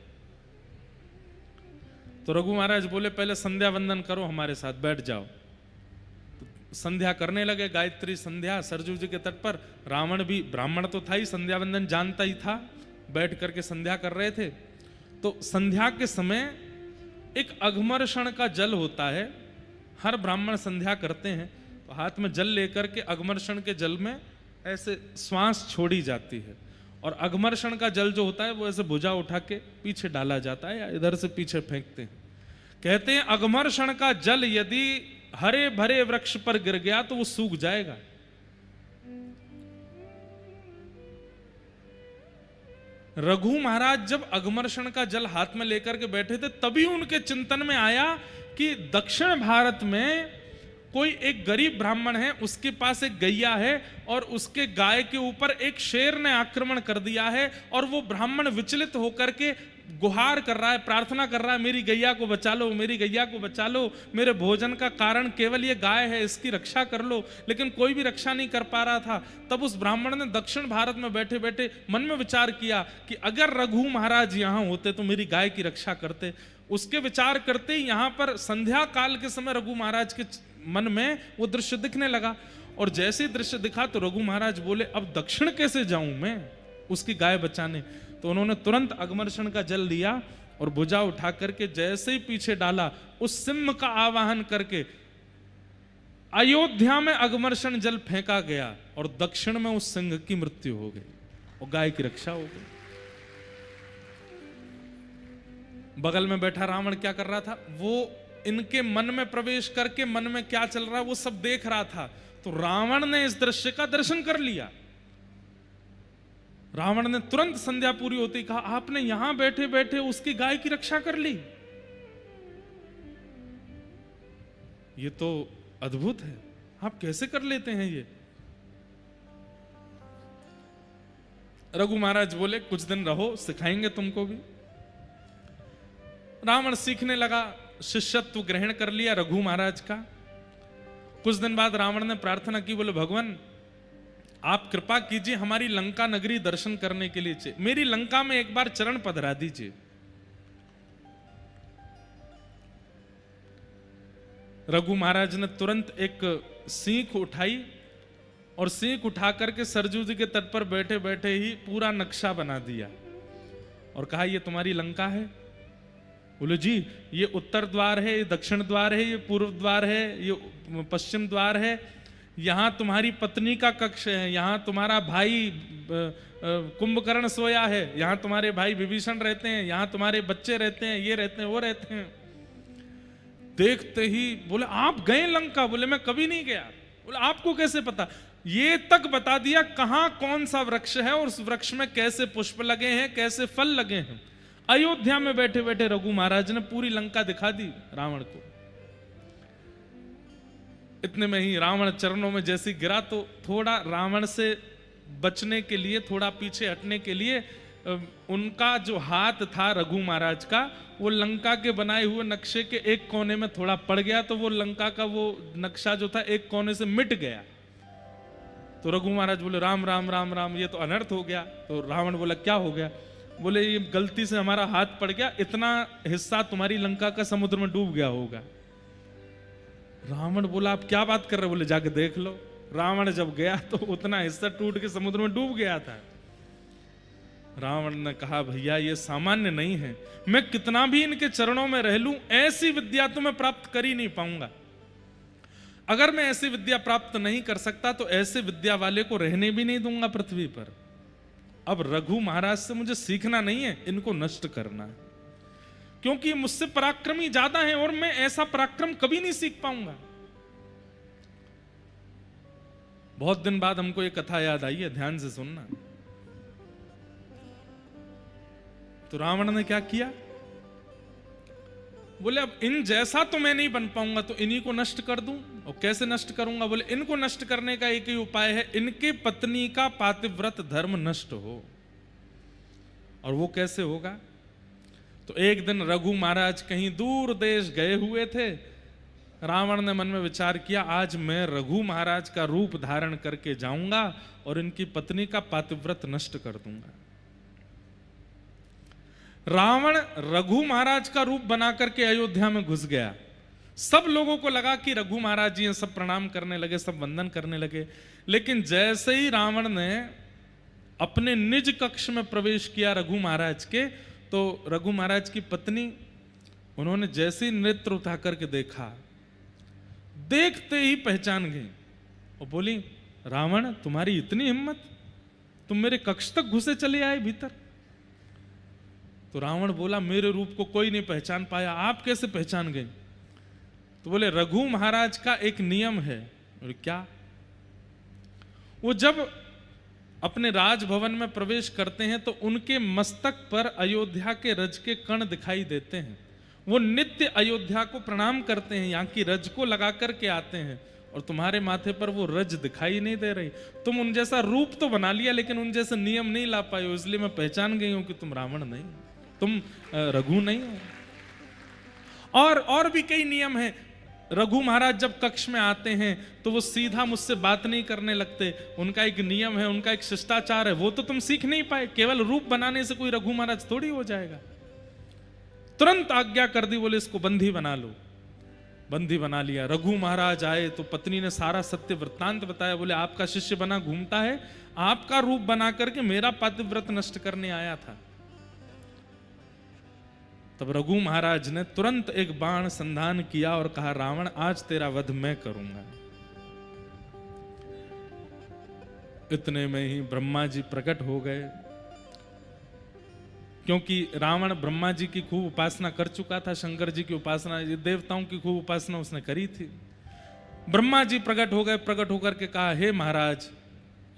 तो रघु महाराज बोले, पहले संध्या वंदन करो, हमारे साथ बैठ जाओ। तो संध्या करने लगे, गायत्री संध्या सरजू जी के तट पर। रावण भी ब्राह्मण तो था ही, संध्या वंदन जानता ही था, बैठ करके संध्या कर रहे थे। तो संध्या के समय एक अघमर्षण का जल होता है, हर ब्राह्मण संध्या करते हैं तो हाथ में जल लेकर के अघमर्षण के जल में ऐसे श्वास छोड़ी जाती है, और अघमर्षण का जल जो होता है वो ऐसे भुजा उठा के पीछे डाला जाता है या इधर से पीछे फेंकते हैं। कहते हैं अघमर्षण का जल यदि हरे भरे वृक्ष पर गिर गया तो वो सूख जाएगा। रघु महाराज जब अघमर्षण का जल हाथ में लेकर के बैठे थे तभी उनके चिंतन में आया कि दक्षिण भारत में कोई एक गरीब ब्राह्मण है, उसके पास एक गैया है और उसके गाय के ऊपर एक शेर ने आक्रमण कर दिया है, और वो ब्राह्मण विचलित होकर के गुहार कर रहा है, प्रार्थना कर रहा है, मेरी गैया को बचा लो, मेरी गैया को बचा लो, मेरे भोजन का कारण केवल ये गाय है, इसकी रक्षा कर लो। लेकिन कोई भी रक्षा नहीं कर पा रहा था। तब उस ब्राह्मण ने दक्षिण भारत में बैठे बैठे मन में विचार किया कि अगर रघु महाराज यहाँ होते तो मेरी गाय की रक्षा करते। उसके विचार करते ही यहाँ पर संध्या काल के समय रघु महाराज के मन में वो दृश्य दिखने लगा, और जैसे दृश्य दिखा तो रघु महाराज बोले अब दक्षिण कैसे जाऊं मैं उसकी गाय बचाने। तो उन्होंने तुरंत अघमर्षण का जल लिया और भुजा उठा करके जैसे ही पीछे डाला, उस सिंह का आवाहन करके अयोध्या में अघमर्षण जल फेंका गया और दक्षिण में उस सिंह की मृत्यु हो गई और गाय की रक्षा हो गई। बगल में बैठा रावण क्या कर रहा था, वो इनके मन में प्रवेश करके मन में क्या चल रहा है वो सब देख रहा था। तो रावण ने इस दृश्य का दर्शन कर लिया। रावण ने तुरंत संध्या पूरी होते ही कहा, आपने यहां बैठे बैठे उसकी गाय की रक्षा कर ली, ये तो अद्भुत है, आप कैसे कर लेते हैं ये। रघु महाराज बोले कुछ दिन रहो, सिखाएंगे तुमको भी। रावण सीखने लगा, शिष्यत्व ग्रहण कर लिया रघु महाराज का। कुछ दिन बाद रावण ने प्रार्थना की, बोले भगवान आप कृपा कीजिए, हमारी लंका नगरी दर्शन करने के लिए मेरी लंका में एक बार चरण पधरा दीजिए। रघु महाराज ने तुरंत एक सीख उठाई और सीख उठा करके सरजू जी के तट पर बैठे बैठे ही पूरा नक्शा बना दिया और कहा ये तुम्हारी लंका है। बोले जी ये उत्तर द्वार है, ये दक्षिण द्वार है, ये पूर्व द्वार है, ये पश्चिम द्वार है, यहां तुम्हारी पत्नी का कक्ष है, यहां तुम्हारा भाई कुंभकर्ण सोया है, यहां तुम्हारे भाई विभीषण रहते हैं, यहां तुम्हारे बच्चे रहते हैं, ये रहते हैं, वो रहते हैं। देखते ही बोले आप गए लंका? बोले मैं कभी नहीं गया। बोले आपको कैसे पता? ये तक बता दिया कहां कौन सा वृक्ष है और उस वृक्ष में कैसे पुष्प लगे हैं, कैसे फल लगे हैं। अयोध्या में बैठे बैठे रघु महाराज ने पूरी लंका दिखा दी रावण को। इतने में ही रावण चरणों में जैसे गिरा तो थोड़ा रावण से बचने के लिए, थोड़ा पीछे हटने के लिए उनका जो हाथ था रघु महाराज का, वो लंका के बनाए हुए नक्शे के एक कोने में थोड़ा पड़ गया, तो वो लंका का वो नक्शा जो था एक कोने से मिट गया। तो रघु महाराज बोले राम राम राम राम, ये तो अनर्थ हो गया। तो रावण बोला क्या हो गया? बोले ये गलती से हमारा हाथ पड़ गया, इतना हिस्सा तुम्हारी लंका का समुद्र में डूब गया होगा। रावण बोला आप क्या बात कर रहे? बोले जाके देख लो। रावण जब गया तो उतना हिस्सा टूट के समुद्र में डूब गया था। रावण ने कहा भैया ये सामान्य नहीं है, मैं कितना भी इनके चरणों में रह लूं ऐसी विद्या तो मैं प्राप्त कर ही नहीं पाऊंगा। अगर मैं ऐसी विद्या प्राप्त नहीं कर सकता तो ऐसे विद्या वाले को रहने भी नहीं दूंगा पृथ्वी पर। अब रघु महाराज से मुझे सीखना नहीं है, इनको नष्ट करना है, क्योंकि मुझसे पराक्रमी ज्यादा है और मैं ऐसा पराक्रम कभी नहीं सीख पाऊंगा। बहुत दिन बाद हमको ये कथा याद आई है, ध्यान से सुनना। तो रावण ने क्या किया? बोले अब इन जैसा तो मैं नहीं बन पाऊंगा, तो इन्हीं को नष्ट कर दूं। और कैसे नष्ट करूंगा? बोले इनको नष्ट करने का एक ही उपाय है, इनके पत्नी का पातिव्रत धर्म नष्ट हो। और वो कैसे होगा? तो एक दिन रघु महाराज कहीं दूर देश गए हुए थे। रावण ने मन में विचार किया आज मैं रघु महाराज का रूप धारण करके जाऊंगा और इनकी पत्नी का पातिव्रत नष्ट कर दूंगा। रावण रघु महाराज का रूप बना करके अयोध्या में घुस गया सब लोगों को लगा कि रघु महाराज जी हैं, सब प्रणाम करने लगे, सब वंदन करने लगे। लेकिन जैसे ही रावण ने अपने निज कक्ष में प्रवेश किया रघु महाराज के, तो रघु महाराज की पत्नी, उन्होंने जैसे ही नेत्र उठा करके देखा, देखते ही पहचान गई और बोली, रावण तुम्हारी इतनी हिम्मत, तुम मेरे कक्ष तक घुसे चले आए भीतर। तो रावण बोला, मेरे रूप को कोई नहीं पहचान पाया, आप कैसे पहचान गए? तो बोले, रघु महाराज का एक नियम है। बोले, क्या? वो जब अपने राजभवन में प्रवेश करते हैं तो उनके मस्तक पर अयोध्या के रज के कण दिखाई देते हैं। वो नित्य अयोध्या को प्रणाम करते हैं, यहाँ की रज को लगा करके आते हैं, और तुम्हारे माथे पर वो रज दिखाई नहीं दे रही। तुम उन जैसा रूप तो बना लिया, लेकिन उन जैसे नियम नहीं ला पाए हो, इसलिए मैं पहचान गई हूं कि तुम रावण नहीं, तुम रघु नहीं हो। और भी कई नियम हैं। रघु महाराज जब कक्ष में आते हैं तो वो सीधा मुझसे बात नहीं करने लगते, उनका एक नियम है, उनका एक शिष्टाचार है, वो तो तुम सीख नहीं पाए। केवल रूप बनाने से कोई रघु महाराज थोड़ी हो जाएगा। तुरंत आज्ञा कर दी, बोले इसको बंदी बना लो। बंदी बना लिया। रघु महाराज आए तो पत्नी ने सारा सत्य वृत्तांत बताया। बोले, आपका शिष्य बना घूमता है, आपका रूप बना करके मेरा पातिव्रत नष्ट करने आया था। तब रघु महाराज ने तुरंत एक बाण संधान किया और कहा, रावण आज तेरा वध मैं करूंगा। इतने में ही ब्रह्मा जी प्रकट हो गए, क्योंकि रावण ब्रह्मा जी की खूब उपासना कर चुका था, शंकर जी की उपासना, देवताओं की खूब उपासना उसने करी थी। ब्रह्मा जी प्रकट हो गए, प्रकट होकर के कहा, हे महाराज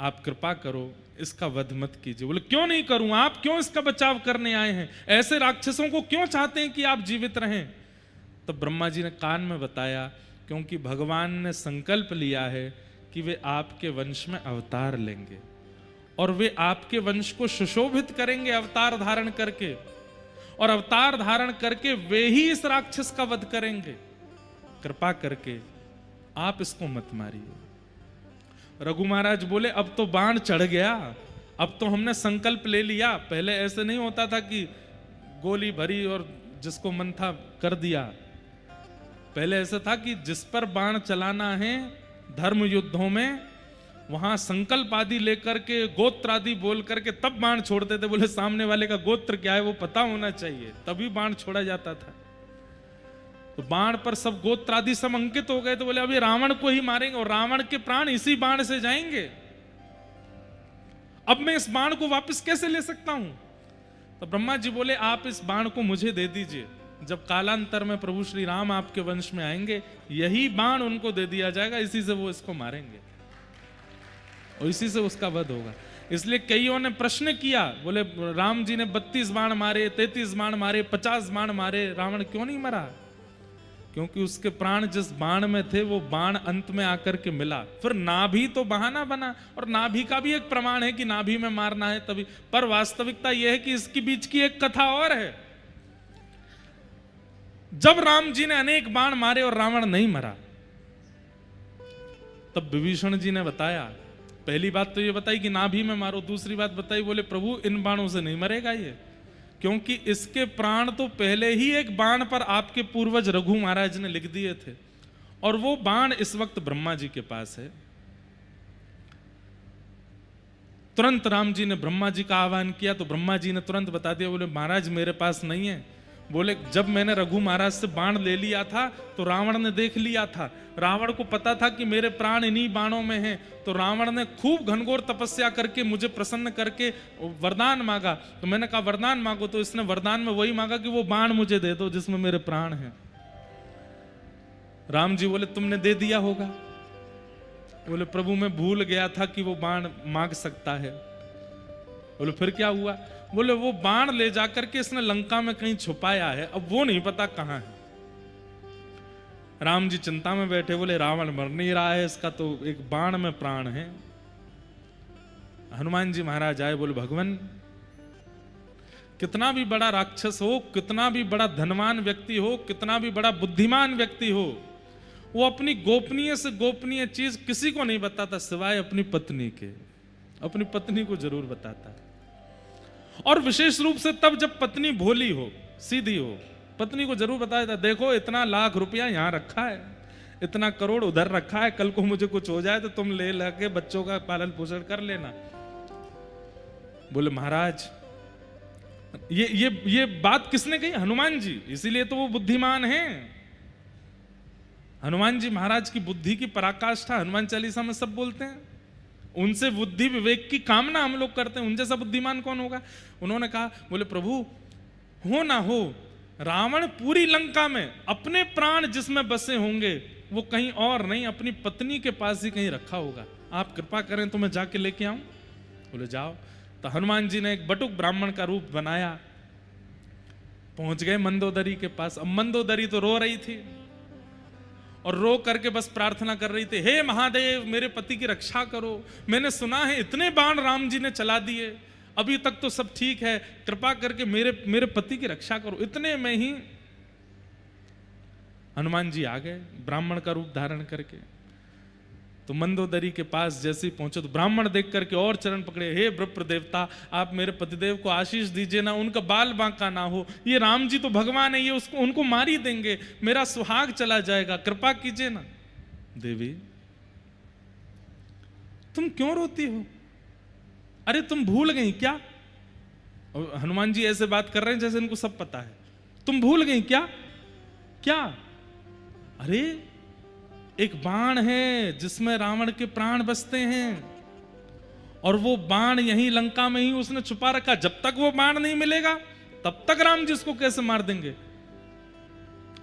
आप कृपा करो, इसका वध मत कीजिए। बोले, क्यों नहीं करूं, आप क्यों इसका बचाव करने आए हैं? ऐसे राक्षसों को क्यों चाहते हैं कि आप जीवित रहें? तब ब्रह्मा जी ने कान में बताया, क्योंकि भगवान ने संकल्प लिया है कि वे आपके वंश में अवतार लेंगे और वे आपके वंश को सुशोभित करेंगे अवतार धारण करके, और अवतार धारण करके वे ही इस राक्षस का वध करेंगे। कृपा करके आप इसको मत मारिए। रघु महाराज बोले, अब तो बाण चढ़ गया, अब तो हमने संकल्प ले लिया। पहले ऐसे नहीं होता था कि गोली भरी और जिसको मन था कर दिया। पहले ऐसा था कि जिस पर बाण चलाना है धर्म युद्धों में, वहां संकल्प आदि लेकर के, गोत्र आदि बोल करके तब बाण छोड़ते थे। बोले, सामने वाले का गोत्र क्या है वो पता होना चाहिए, तभी बाण छोड़ा जाता था। तो बाण पर सब गोत्र आदि सब अंकित हो गए। तो बोले, अभी रावण को ही मारेंगे और रावण के प्राण इसी बाण से जाएंगे। अब मैं इस बाण को वापस कैसे ले सकता हूं? तो ब्रह्मा जी बोले, आप इस बाण को मुझे दे दीजिए। जब कालांतर में प्रभु श्री राम आपके वंश में आएंगे, यही बाण उनको दे दिया जाएगा, इसी से वो इसको मारेंगे और इसी से उसका वध होगा। इसलिए कईयों ने प्रश्न किया, बोले राम जी ने 32 बाण मारे, 33 बाण मारे, 50 बाण मारे, रावण क्यों नहीं मरा? क्योंकि उसके प्राण जिस बाण में थे वो बाण अंत में आकर के मिला। फिर नाभि तो बहाना बना, और नाभि का भी एक प्रमाण है कि नाभि में मारना है तभी, पर वास्तविकता यह है कि इसके बीच की एक कथा और है। जब राम जी ने अनेक बाण मारे और रावण नहीं मरा, तब विभीषण जी ने बताया, पहली बात तो ये बताई कि नाभि में मारो, दूसरी बात बताई, बोले प्रभु इन बाणों से नहीं मरेगा ये, क्योंकि इसके प्राण तो पहले ही एक बाण पर आपके पूर्वज रघु महाराज ने लिख दिए थे, और वो बाण इस वक्त ब्रह्मा जी के पास है। तुरंत राम जी ने ब्रह्मा जी का आह्वान किया तो ब्रह्मा जी ने तुरंत बता दिया, बोले महाराज मेरे पास नहीं है। बोले, जब मैंने रघु महाराज से बाण ले लिया था तो रावण ने देख लिया था, रावण को पता था कि मेरे प्राण इन्हीं बाणों में हैं, तो रावण ने खूब घनघोर तपस्या करके मुझे प्रसन्न करके वरदान मांगा। तो मैंने कहा वरदान मांगो, तो इसने वरदान में वही मांगा कि वो बाण मुझे दे दो जिसमें मेरे प्राण हैं। राम जी बोले, तुमने दे दिया होगा। बोले, प्रभु मैं भूल गया था कि वो बाण मांग सकता है। बोले, फिर क्या हुआ? बोले, वो बाण ले जाकर के इसने लंका में कहीं छुपाया है, अब वो नहीं पता कहां है। राम जी चिंता में बैठे, बोले रावण मर नहीं रहा है, इसका तो एक बाण में प्राण है। हनुमान जी महाराज आए, बोले भगवान कितना भी बड़ा राक्षस हो, कितना भी बड़ा धनवान व्यक्ति हो, कितना भी बड़ा बुद्धिमान व्यक्ति हो, वो अपनी गोपनीय से गोपनीय चीज किसी को नहीं बताता सिवाय अपनी पत्नी के। अपनी पत्नी को जरूर बताता है, और विशेष रूप से तब जब पत्नी भोली हो, सीधी हो, पत्नी को जरूर बताया था, देखो इतना लाख रुपया यहाँ रखा है, इतना करोड़ उधर रखा है, कल को मुझे कुछ हो जाए तो तुम ले लगे बच्चों का पालन पोषण कर लेना। बोले महाराज ये बात किसने कही? हनुमान जी, इसीलिए तो वो बुद्धिमान हैं। हनुमान जी महाराज की बुद्धि की पराकाष्ठा हनुमान चालीसा में सब बोलते हैं। उनसे बुद्धि विवेक की कामना हम लोग करते हैं, उन जैसा बुद्धिमान कौन होगा? उन्होंने कहा, बोले प्रभु हो ना हो, रावण पूरी लंका में अपने प्राण जिसमें बसे होंगे वो कहीं और नहीं, अपनी पत्नी के पास ही कहीं रखा होगा, आप कृपा करें तो मैं जाके लेके आऊं। बोले जाओ। तो हनुमान जी ने एक बटुक ब्राह्मण का रूप बनाया, पहुंच गए मंदोदरी के पास। अब मंदोदरी तो रो रही थी और रो करके बस प्रार्थना कर रही थी, हे महादेव मेरे पति की रक्षा करो, मैंने सुना है इतने बाण राम जी ने चला दिए, अभी तक तो सब ठीक है, कृपा करके मेरे पति की रक्षा करो। इतने में ही हनुमान जी आ गए ब्राह्मण का रूप धारण करके। तो मंदोदरी के पास जैसे ही पहुंचे तो ब्राह्मण देख करके और चरण पकड़े, हे विप्र देवता आप मेरे पतिदेव को आशीष दीजिए ना, उनका बाल बांका ना हो, ये राम जी तो भगवान है, ये उनको मार ही देंगे, मेरा सुहाग चला जाएगा, कृपा कीजिए ना। देवी तुम क्यों रोती हो? अरे तुम भूल गई क्या? और हनुमान जी ऐसे बात कर रहे हैं जैसे इनको सब पता है। तुम भूल गई क्या? क्या? अरे एक बाण है जिसमें रावण के प्राण बसते हैं और वो बाण यहीं लंका में ही उसने छुपा रखा, जब तक वो बाण नहीं मिलेगा तब तक राम जी उसको कैसे मार देंगे?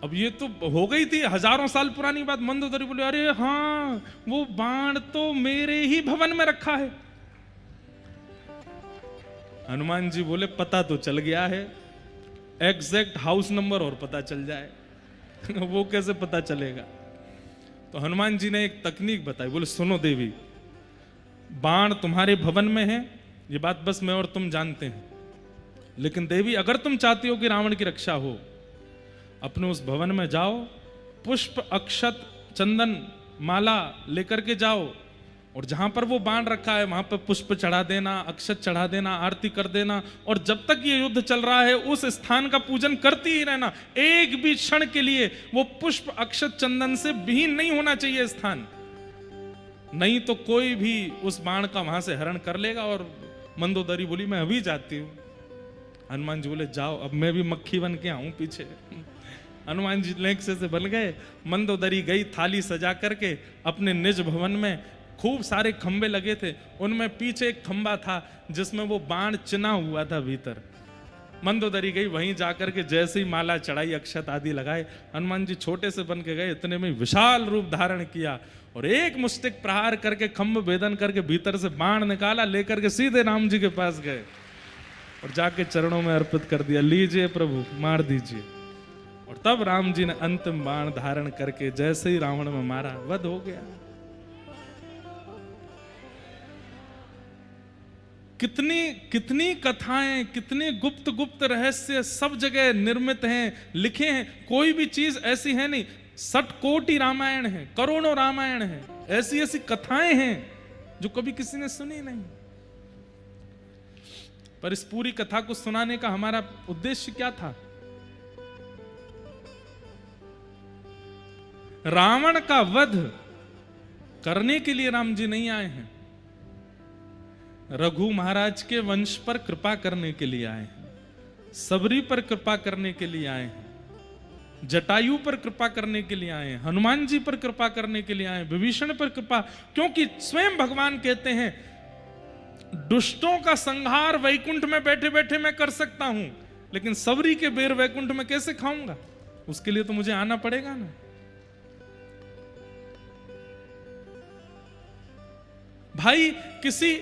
अब ये तो हो गई थी हजारों साल पुरानी बात। मंदोदरी बोले, अरे हाँ वो बाण तो मेरे ही भवन में रखा है। हनुमान जी बोले, पता तो चल गया है, एग्जैक्ट हाउस नंबर और पता चल जाए वो कैसे पता चलेगा? तो हनुमान जी ने एक तकनीक बताई, बोले सुनो देवी, बाण तुम्हारे भवन में है, ये बात बस मैं और तुम जानते हैं, लेकिन देवी अगर तुम चाहती हो कि रावण की रक्षा हो, अपने उस भवन में जाओ, पुष्प अक्षत चंदन माला लेकर के जाओ और जहां पर वो बाण रखा है वहां पर पुष्प चढ़ा देना, अक्षत चढ़ा देना, आरती कर देना, और जब तक ये युद्ध चल रहा है उस स्थान का पूजन करती ही रहना। एक भी क्षण के लिए वो पुष्प अक्षत चंदन से विहीन नहीं होना चाहिए स्थान, नहीं तो कोई भी उस बाण का वहां से हरण कर लेगा। और मंदोदरी बोली, मैं अभी जाती हूं। हनुमान जी बोले, जाओ, अब मैं भी मक्खी बन के आऊं पीछे। हनुमान जी लेक्से से बन गए। मंदोदरी गई थाली सजा करके अपने निज भवन में, खूब सारे खंबे लगे थे, उनमें पीछे एक खंबा था जिसमें वो बाण चिना हुआ था भीतर। मंदोदरी गई, वहीं जाकर के जैसे ही माला चढ़ाई, अक्षत आदि लगाए, हनुमान जी छोटे से बन के गए, इतने में विशाल रूप धारण किया और एक मुष्टिक प्रहार करके खंभ भेदन करके भीतर से बाण निकाला, लेकर के सीधे राम जी के पास गए और जाके चरणों में अर्पित कर दिया, लीजिए प्रभु मार दीजिए। और तब राम जी ने अंतिम बाण धारण करके जैसे ही रावण में मारा, वध हो गया। कितनी कथाएं, कितने गुप्त रहस्य सब जगह निर्मित हैं, लिखे हैं। कोई भी चीज ऐसी है नहीं, 60 कोटि रामायण है, करोड़ों रामायण है, ऐसी ऐसी कथाएं हैं जो कभी किसी ने सुनी नहीं। पर इस पूरी कथा को सुनाने का हमारा उद्देश्य क्या था? रावण का वध करने के लिए राम जी नहीं आए हैं, रघु महाराज के वंश पर कृपा करने के लिए आए हैं, सबरी पर कृपा करने के लिए आए हैं, जटायु पर कृपा करने के लिए आए हैं, हनुमान जी पर कृपा करने के लिए आए हैं, विभीषण पर कृपा, क्योंकि स्वयं भगवान कहते हैं दुष्टों का संहार वैकुंठ में बैठे बैठे मैं कर सकता हूं, लेकिन सबरी के बेर वैकुंठ में कैसे खाऊंगा? उसके लिए तो मुझे आना पड़ेगा ना। भाई किसी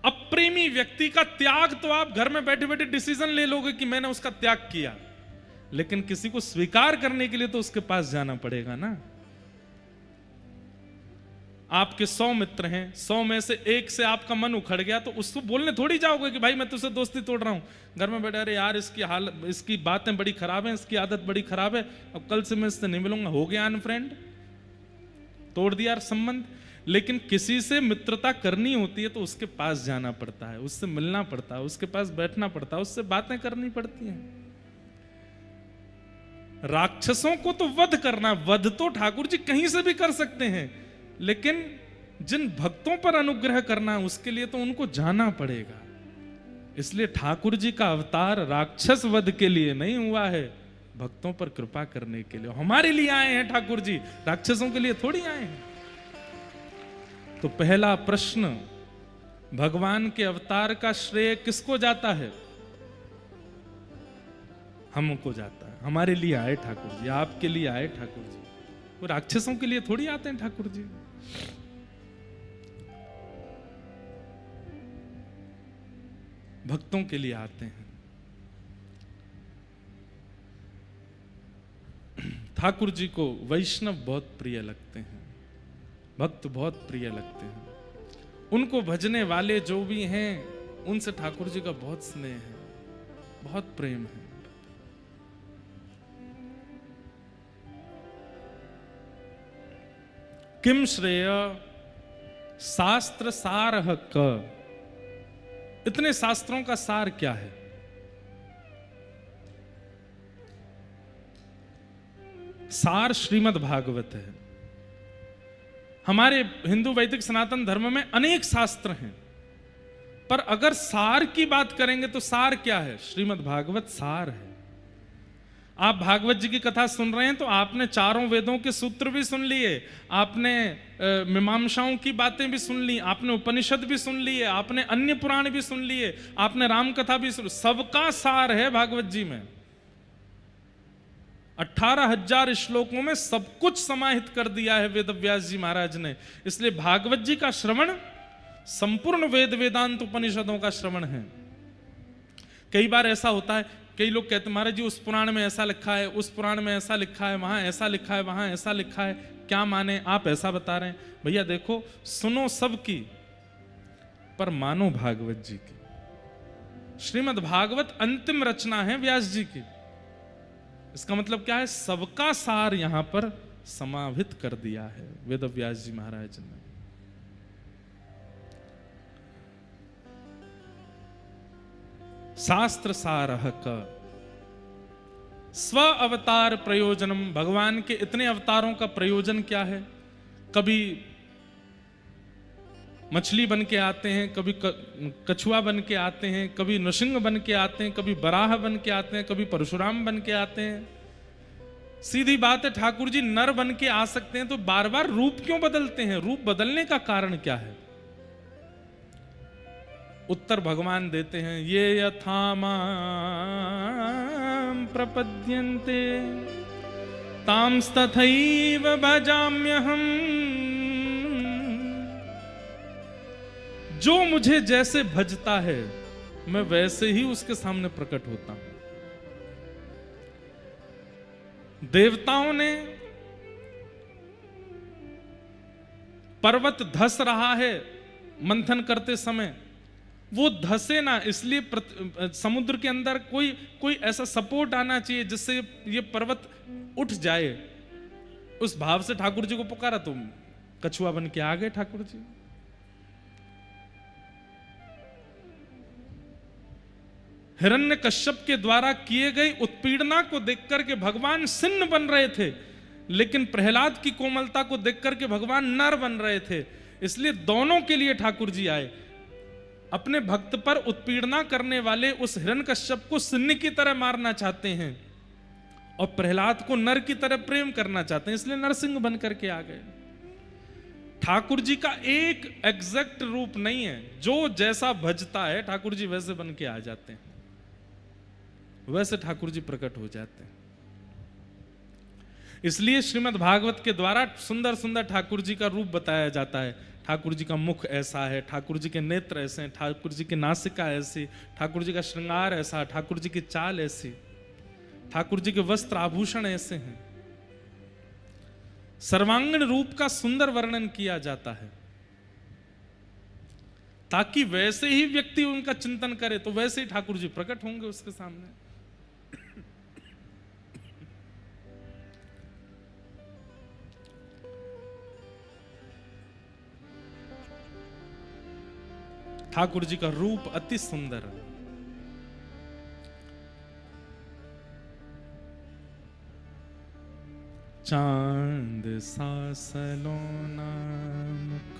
अप्रेमी व्यक्ति का त्याग तो आप घर में बैठे बैठे डिसीजन ले लोगे कि मैंने उसका त्याग किया, लेकिन किसी को स्वीकार करने के लिए तो उसके पास जाना पड़ेगा ना। आपके 100 मित्र हैं, 100 में से एक से आपका मन उखड़ गया तो उसको बोलने थोड़ी जाओगे कि भाई मैं तुझसे दोस्ती तोड़ रहा हूं। घर में बैठे, अरे यार इसकी बातें बड़ी खराब हैं, इसकी आदत बड़ी खराब है, अब कल से मैं इससे नहीं मिलूंगा, हो गया अनफ्रेंड, तोड़ दिया संबंध। लेकिन किसी से मित्रता करनी होती है तो उसके पास जाना पड़ता है, उससे मिलना पड़ता है, उसके पास बैठना पड़ता है, उससे बातें करनी पड़ती हैं। राक्षसों को तो वध करना, वध तो ठाकुर जी कहीं से भी कर सकते हैं, लेकिन जिन भक्तों पर अनुग्रह करना उसके लिए तो उनको जाना पड़ेगा। इसलिए ठाकुर जी का अवतार राक्षस वध के लिए नहीं हुआ है, भक्तों पर कृपा करने के लिए। हमारे लिए आए हैं ठाकुर जी, राक्षसों के लिए थोड़ी आए हैं। तो पहला प्रश्न, भगवान के अवतार का श्रेय किसको जाता है? हमको जाता है। हमारे लिए आए ठाकुर जी, आपके लिए आए ठाकुर जी, वो राक्षसों के लिए थोड़ी आते हैं ठाकुर जी। भक्तों के लिए आते हैं। ठाकुर जी को वैष्णव बहुत प्रिय लगते हैं, भक्त बहुत प्रिय लगते हैं। उनको भजने वाले जो भी हैं उनसे ठाकुर जी का बहुत स्नेह है, बहुत प्रेम है। किम श्रेय शास्त्र सारः क, इतने शास्त्रों का सार क्या है? सार श्रीमद् भागवत है। हमारे हिंदू वैदिक सनातन धर्म में अनेक शास्त्र हैं, पर अगर सार की बात करेंगे तो सार क्या है? श्रीमद् भागवत सार है। आप भागवत जी की कथा सुन रहे हैं तो आपने चारों वेदों के सूत्र भी सुन लिए, आपने मीमांसाओं की बातें भी सुन ली, आपने उपनिषद भी सुन लिए, आपने अन्य पुराण भी सुन लिए, आपने राम कथा भी सुन, सबका सार है भागवत जी में। 18,000 श्लोकों में सब कुछ समाहित कर दिया है वेद व्यास जी महाराज ने। इसलिए भागवत जी का श्रवण संपूर्ण वेद वेदांत उपनिषदों का श्रवण है। कई बार ऐसा होता है, कई लोग कहते महाराज जी उस पुराण में ऐसा लिखा है, उस पुराण में ऐसा लिखा है, वहां ऐसा लिखा है, वहां ऐसा लिखा है, क्या माने? आप ऐसा बता रहे हैं। भैया देखो, सुनो सबकी पर मानो भागवत जी की। श्रीमद् भागवत अंतिम रचना है व्यास जी की। इसका मतलब क्या है? सबका सार यहां पर समाहित कर दिया है वेद व्यास जी महाराज ने। शास्त्र सारः क, स्व अवतार प्रयोजनम, भगवान के इतने अवतारों का प्रयोजन क्या है? कभी मछली बन के आते हैं, कभी कछुआ बन के आते हैं, कभी नृसिंह बन के आते हैं, कभी बराह बन के आते हैं, कभी परशुराम बन के आते हैं। सीधी बात है, ठाकुर जी नर बन के आ सकते हैं तो बार बार रूप क्यों बदलते हैं? रूप बदलने का कारण क्या है? उत्तर भगवान देते हैं, ये यथा मां प्रपद्यन्ते तांस्तथैव भजाम्यहम्। जो मुझे जैसे भजता है मैं वैसे ही उसके सामने प्रकट होता हूं। देवताओं ने पर्वत धस रहा है मंथन करते समय, वो धसे ना, इसलिए समुद्र के अंदर कोई ऐसा सपोर्ट आना चाहिए जिससे ये पर्वत उठ जाए। उस भाव से ठाकुर जी को पुकारा तो कछुआ बन के आ गए ठाकुर जी। हिरण्यकश्यप के द्वारा किए गए उत्पीड़ना को देखकर के भगवान सिन्न बन रहे थे, लेकिन प्रहलाद की कोमलता को देखकर के भगवान नर बन रहे थे। इसलिए दोनों के लिए ठाकुर जी आए। अपने भक्त पर उत्पीड़ना करने वाले उस हिरण्यकश्यप को सिन्न की तरह मारना चाहते हैं और प्रहलाद को नर की तरह प्रेम करना चाहते हैं, इसलिए नरसिंह बन करके आ गए। ठाकुर जी का एक एग्जैक्ट रूप नहीं है, जो जैसा भजता है ठाकुर जी वैसे बन के आ जाते हैं, वैसे ठाकुर जी प्रकट हो जाते हैं। इसलिए श्रीमद् भागवत के द्वारा सुंदर सुंदर ठाकुर जी का रूप बताया जाता है। ठाकुर जी का मुख ऐसा है, ठाकुर जी के नेत्र ऐसे हैं, ठाकुर जी की नासिका ऐसी, ठाकुर जी का श्रृंगार ऐसा, ठाकुर जी की चाल ऐसी, ठाकुर जी के वस्त्र आभूषण ऐसे हैं। सर्वांगीण रूप का सुंदर वर्णन किया जाता है ताकि वैसे ही व्यक्ति उनका चिंतन करे तो वैसे ही ठाकुर जी प्रकट होंगे उसके सामने। ठाकुर जी का रूप अति सुंदर है। चांद सा सलोना मुख,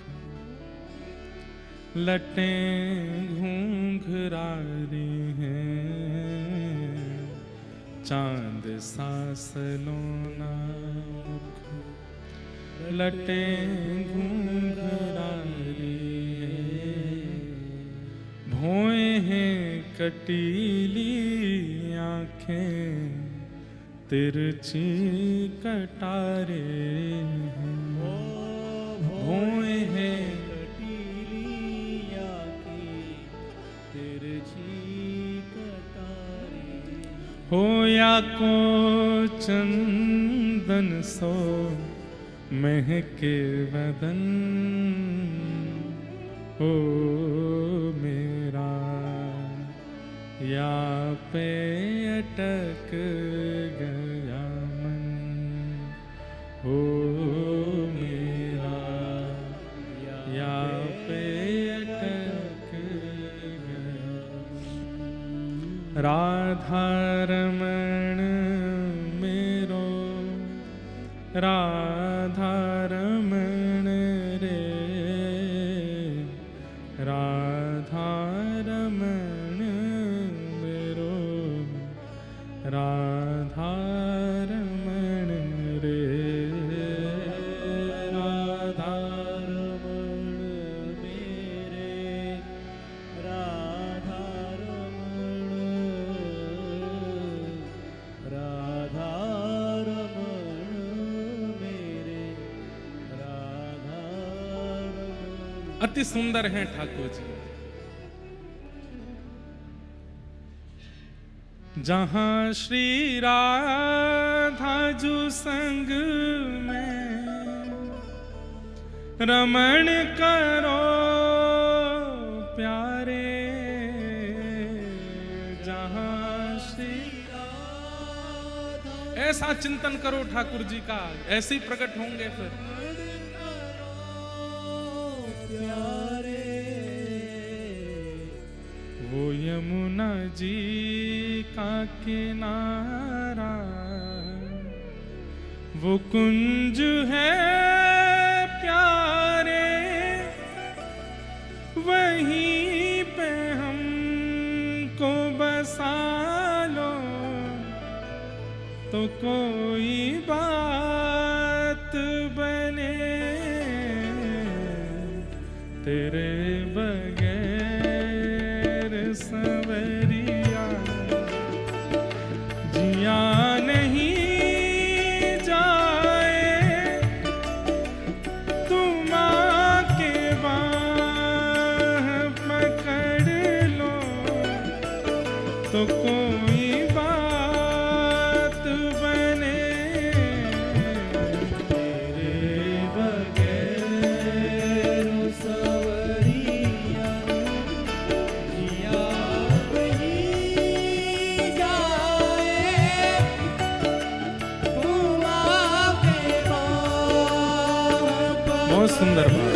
लटें घूंघरारी हैं। चांद सा सलोना मुख, लटें घूंघरारी हैं। भौएं हैं कटीली आंखें, तिरछी कटारे हैं। भौएं हैं कटीली आंखें, तिरछी कटारे। हो या को चंदन सो महके बदन, हो मेरा या पे अटक गया मन, हो मेरा या पे अटक गया। राधा रमण मेरो, राधा रमण रे, राधा रमण मेरो, राधा रमण रे, राधा रमण मेरे, राधा रमण, राधा रमण मेरे, राधा रमण। अति सुंदर हैं ठाकुर जी। जहाँ श्री राधा जू संग में रमण करो प्यारे, जहाँ श्री ऐसा चिंतन करो ठाकुर जी का, ऐसे ही प्रकट होंगे फिर। वो यमुना जी का किनारा, वो कुंज है प्यारे, वहीं पे हमको बसा लो, तो कोई बात बने तेरे बगैर सवरिया, जिया नहीं जाए। तुम आके बाह पकड़ लो, तो कोई बात बने तेरे बगैर सवरिया, जिया नहीं जाए। तुम आके बाह बहुत सुंदर बात।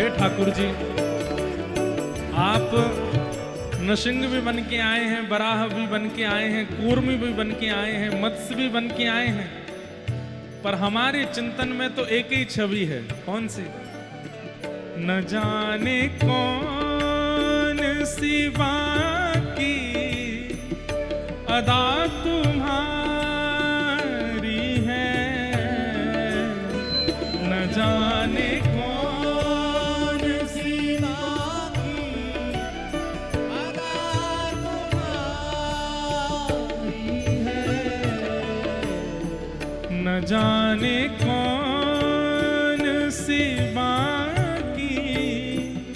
हे ठाकुर जी, आप नृसिंह भी बन के आए हैं, बराह भी बन के आए हैं, कूर्मी भी बन के आए हैं, मत्स्य भी बन के आए हैं, पर हमारे चिंतन में तो एक ही छवि है। कौन सी? न जाने कौन सी बाकी अदा तुम्हारी है, न जाने कौन सी बाकी अदा तुम्हारी है, न जाने कौन